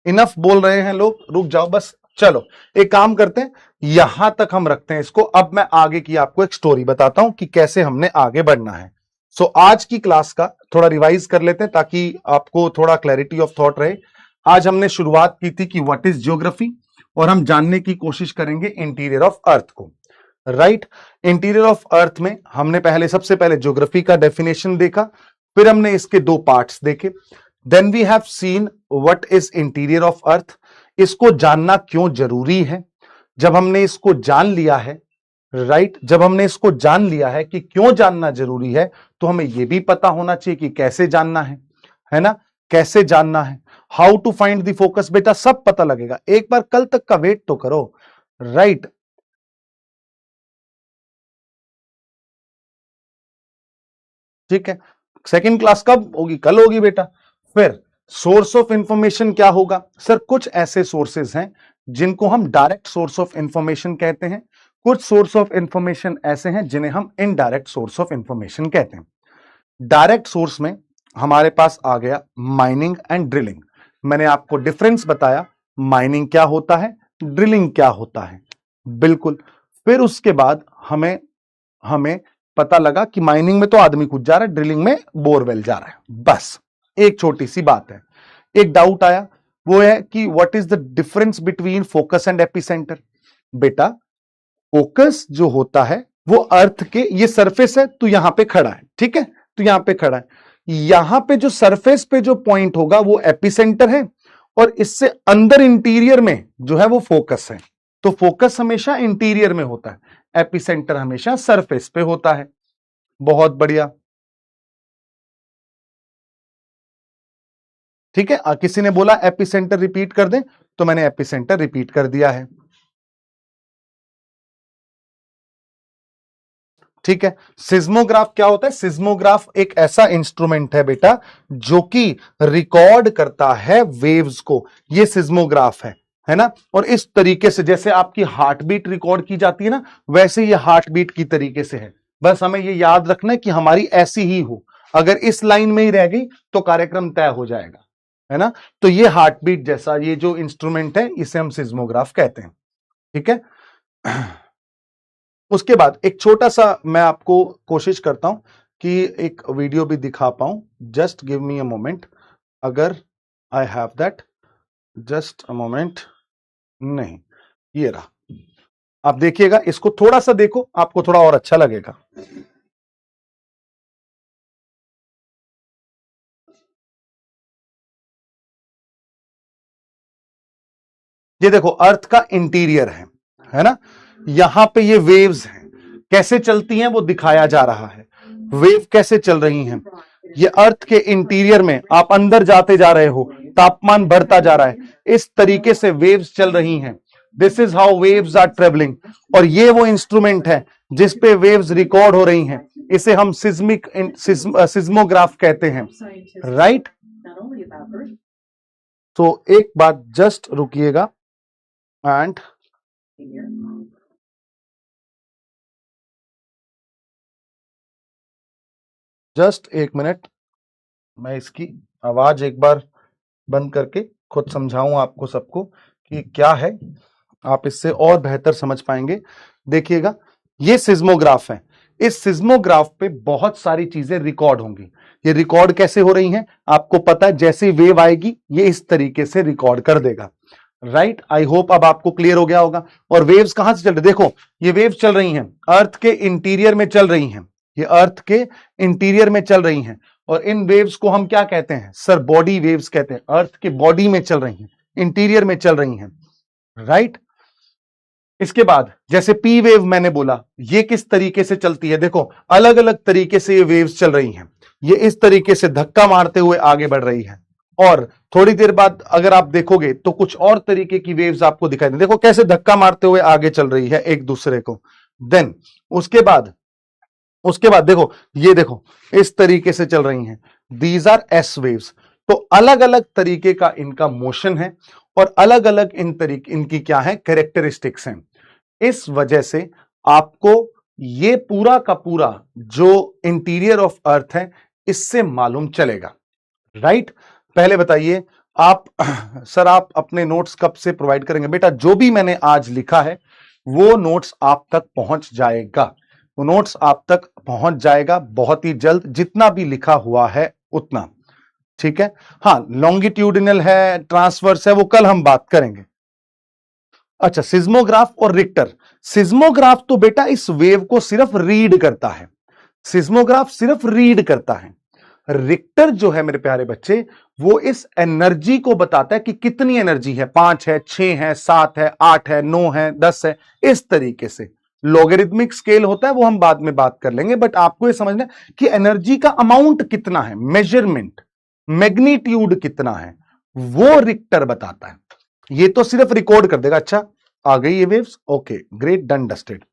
इनफ बोल रहे हैं लोग, रुक जाओ बस। चलो एक काम करते हैं, यहां तक हम रखते हैं इसको। अब मैं आगे की आपको एक स्टोरी बताता हूं कि कैसे हमने आगे बढ़ना है। सो आज की क्लास का थोड़ा रिवाइज कर लेते हैं ताकि आपको थोड़ा क्लैरिटी ऑफ थॉट रहे। आज हमने शुरुआत की थी कि व्हाट इज ज्योग्राफी, और हम जानने की कोशिश करेंगे इंटीरियर ऑफ अर्थ को। राइट, इंटीरियर ऑफ अर्थ में हमने सबसे पहले ज्योग्राफी का डेफिनेशन देखा, फिर हमने इसके दो पार्ट्स देखे। Then we have seen what is interior of earth, इसको जानना क्यों जरूरी है। जब हमने इसको जान लिया है, राइट, जब हमने इसको जान लिया है कि क्यों जानना जरूरी है, तो हमें यह भी पता होना चाहिए कि कैसे जानना है ना, कैसे जानना है। How to find the focus, बेटा सब पता लगेगा, एक बार कल तक का वेट तो करो। राइट, ठीक है, सेकंड क्लास कब होगी? कल होगी बेटा। फिर सोर्स ऑफ इंफॉर्मेशन क्या होगा? सर कुछ ऐसे सोर्सेज हैं जिनको हम डायरेक्ट सोर्स ऑफ इंफॉर्मेशन कहते हैं, कुछ सोर्स ऑफ इंफॉर्मेशन ऐसे हैं जिन्हें हम इनडायरेक्ट सोर्स ऑफ इंफॉर्मेशन कहते हैं। डायरेक्ट सोर्स में हमारे पास आ गया माइनिंग एंड ड्रिलिंग। मैंने आपको डिफरेंस बताया, माइनिंग क्या होता है, ड्रिलिंग क्या होता है। बिल्कुल, फिर उसके बाद हमें हमें पता लगा कि माइनिंग में तो आदमी कूद जा रहा है, ड्रिलिंग में बोरवेल जा रहा है। बस एक छोटी सी बात है। एक डाउट आया, वो है कि what is the difference between focus and epicentre. बेटा फोकस जो होता है वो अर्थ के, ये सरफेस है, तो यहां पे खड़ा है, ठीक है, तो यहां पे खड़ा है, यहां पे जो सरफेस पे जो पॉइंट होगा वो एपिसेंटर है, और इससे अंदर इंटीरियर में जो है वो फोकस है। तो फोकस हमेशा इंटीरियर में होता है, एपिसेंटर हमेशा सरफेस पे होता है। बहुत बढ़िया, ठीक है। किसी ने बोला एपिसेंटर रिपीट कर दें, तो मैंने एपिसेंटर रिपीट कर दिया है, ठीक है। सिज्मोग्राफ क्या होता है? सिज्मोग्राफ एक ऐसा इंस्ट्रूमेंट है बेटा जो कि रिकॉर्ड करता है वेव्स को, ये सिज्मोग्राफ है ना। और इस तरीके से जैसे आपकी हार्ट बीट रिकॉर्ड की जाती है ना, वैसे ये हार्ट बीट की तरीके से है। बस हमें ये याद रखना है कि हमारी ऐसी ही हो, अगर इस लाइन में ही रह गई तो कार्यक्रम तय हो जाएगा, है ना। तो ये हार्ट बीट जैसा ये जो इंस्ट्रूमेंट है, इसे हम सिज्मोग्राफ कहते हैं, ठीक है। उसके बाद एक छोटा सा मैं आपको कोशिश करता हूं कि एक वीडियो भी दिखा पाऊं। Just give me a moment, अगर I have that, just a moment. नहीं, ये रहा, आप देखिएगा, इसको थोड़ा सा देखो, आपको थोड़ा और अच्छा लगेगा। ये देखो अर्थ का इंटीरियर है ना, यहां पे ये वेव्स हैं, कैसे चलती हैं वो दिखाया जा रहा है। वेव कैसे चल रही हैं, ये अर्थ के इंटीरियर में, आप अंदर जाते जा रहे हो, तापमान बढ़ता जा रहा है, इस तरीके से वेव्स चल रही हैं। This is how waves are travelling. और ये वो इंस्ट्रूमेंट है जिस पे वेव्स रिकॉर्ड हो रही हैं, इसे हम सिस्मोग्राफ कहते हैं, राइट। तो एक बात जस्ट रुकिएगा एंड जस्ट एक मिनट, मैं इसकी आवाज एक बार बंद करके खुद समझाऊं आपको सबको कि क्या है, आप इससे और बेहतर समझ पाएंगे। देखिएगा, ये सिस्मोग्राफ है। इस सिस्मोग्राफ पे बहुत सारी चीजें रिकॉर्ड होंगी। ये रिकॉर्ड कैसे हो रही हैं आपको पता है, जैसे वेव आएगी ये इस तरीके से रिकॉर्ड कर देगा, राइट। आई होप अब आपको क्लियर हो गया होगा। और वेव्स कहां से चल रही, देखो ये वेव्स चल रही हैं अर्थ के इंटीरियर में चल रही हैं, ये अर्थ के इंटीरियर में चल रही हैं। और इन वेव्स को हम क्या कहते हैं सर, बॉडी वेव्स कहते हैं। अर्थ के बॉडी में चल रही हैं, इंटीरियर में चल रही हैं, राइट। इसके बाद जैसे पी वेव मैंने बोला, ये किस तरीके से चलती है, देखो अलग अलग तरीके से ये वेव्स चल रही हैं। ये इस तरीके से धक्का मारते हुए आगे बढ़ रही है, और थोड़ी देर बाद अगर आप देखोगे तो कुछ और तरीके की वेव्स आपको दिखाई देंगी। देखो कैसे धक्का मारते हुए आगे चल रही है एक दूसरे को। देन उसके बाद देखो, ये देखो इस तरीके से चल रही हैं। These R S waves. तो अलग अलग तरीके का इनका मोशन है और अलग अलग इनकी क्या है, कैरेक्टरिस्टिक्स हैं। इस वजह से आपको ये पूरा का पूरा जो इंटीरियर ऑफ अर्थ है इससे मालूम चलेगा, राइट। पहले बताइए आप सर आप अपने नोट्स कब से प्रोवाइड करेंगे? बेटा जो भी मैंने आज लिखा है वो नोट्स आप तक पहुंच जाएगा, वो नोट्स आप तक पहुंच जाएगा बहुत ही जल्द, जितना भी लिखा हुआ है उतना, ठीक है। हाँ, लॉन्गिट्यूडिनल है, ट्रांसवर्स है, वो कल हम बात करेंगे। अच्छा, सिस्मोग्राफ और रिक्टर। सिस्मोग्राफ तो बेटा इस वेव को सिर्फ रीड करता है, सिस्मोग्राफ सिर्फ रीड करता है। रिक्टर जो है मेरे प्यारे बच्चे, वो इस एनर्जी को बताता है कि कितनी एनर्जी है, 5 है, 6 है, 7 है, 8 है, 9 है, 10 है, इस तरीके से। लॉगरिथमिक स्केल होता है वो हम बाद में बात कर लेंगे, बट आपको ये समझना है कि एनर्जी का अमाउंट कितना है, मेजरमेंट, मैग्नीट्यूड कितना है, वो रिक्टर बताता है। ये तो सिर्फ रिकॉर्ड कर देगा। अच्छा आ गई ये waves, okay great, done dusted.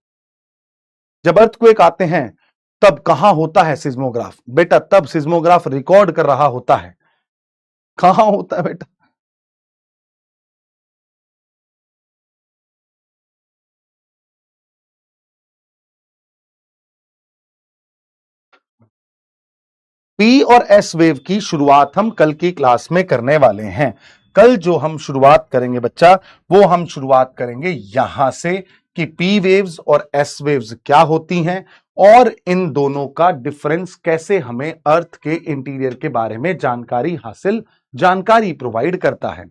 जब अर्थक्वेक आते हैं तब कहां होता है सिस्मोग्राफ? बेटा तब सिस्मोग्राफ रिकॉर्ड कर रहा होता है। कहां होता है बेटा? पी और एस वेव की शुरुआत हम कल की क्लास में करने वाले हैं। कल जो हम शुरुआत करेंगे बच्चा, वो हम शुरुआत करेंगे यहां से कि पी वेव्स और एस वेव्स क्या होती हैं और इन दोनों का डिफरेंस कैसे हमें अर्थ के इंटीरियर के बारे में जानकारी प्रोवाइड करता है,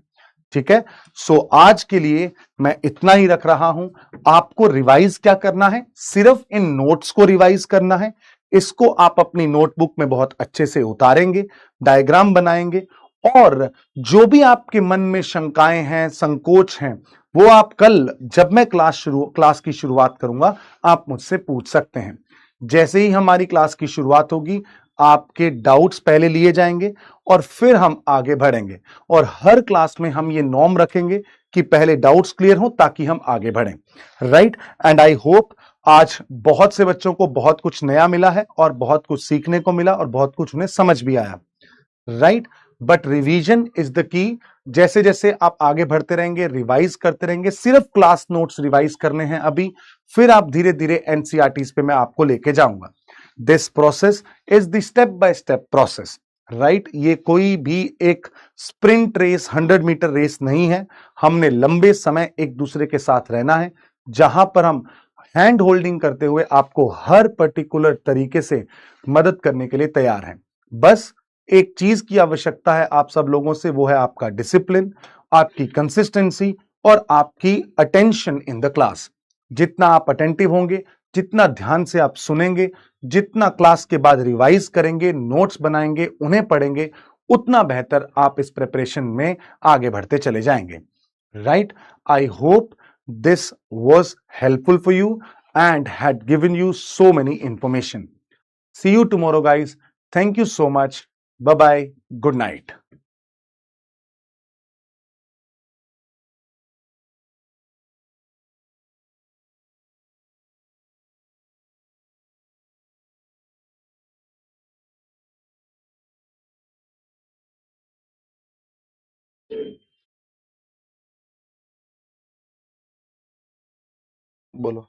ठीक है। सो आज के लिए मैं इतना ही रख रहा हूं। आपको रिवाइज क्या करना है, सिर्फ इन नोट्स को रिवाइज करना है। इसको आप अपनी नोटबुक में बहुत अच्छे से उतारेंगे, डायग्राम बनाएंगे, और जो भी आपके मन में शंकाएं हैं, संकोच हैं, वो आप कल जब मैं क्लास की शुरुआत करूंगा आप मुझसे पूछ सकते हैं। जैसे ही हमारी क्लास की शुरुआत होगी आपके डाउट्स पहले लिए जाएंगे और फिर हम आगे बढ़ेंगे, और हर क्लास में हम ये नॉर्म रखेंगे कि पहले डाउट्स क्लियर हो ताकि हम आगे बढ़ें, राइट। एंड आई होप आज बहुत से बच्चों को बहुत कुछ नया मिला है और बहुत कुछ सीखने को मिला और बहुत कुछ उन्हें समझ भी आया, right. But revision is the key. जैसे जैसे आप आगे बढ़ते रहेंगे, रिवाइज करते रहेंगे, सिर्फ क्लास नोट्स रिवाइज करने हैं अभी, फिर आप धीरे धीरे एनसीईआरटीज पे मैं आपको लेके जाऊंगा। This process is the step by step process, right. ये कोई भी एक स्प्रिंट रेस, 100 मीटर रेस नहीं है। हमने लंबे समय एक दूसरे के साथ रहना है, जहां पर हम हैंड होल्डिंग करते हुए आपको हर पर्टिकुलर तरीके से मदद करने के लिए तैयार हैं। बस एक चीज की आवश्यकता है आप सब लोगों से, वो है आपका डिसिप्लिन, आपकी कंसिस्टेंसी और आपकी अटेंशन इन द क्लास। जितना आप अटेंटिव होंगे, जितना ध्यान से आप सुनेंगे, जितना क्लास के बाद रिवाइज करेंगे, नोट्स बनाएंगे, उन्हें पढ़ेंगे, उतना बेहतर आप इस प्रिपरेशन में आगे बढ़ते चले जाएंगे, right. I hope this was helpful for you and had given you so many information. See you tomorrow, guys. Thank you so much. Bye bye. Good night. बोलो।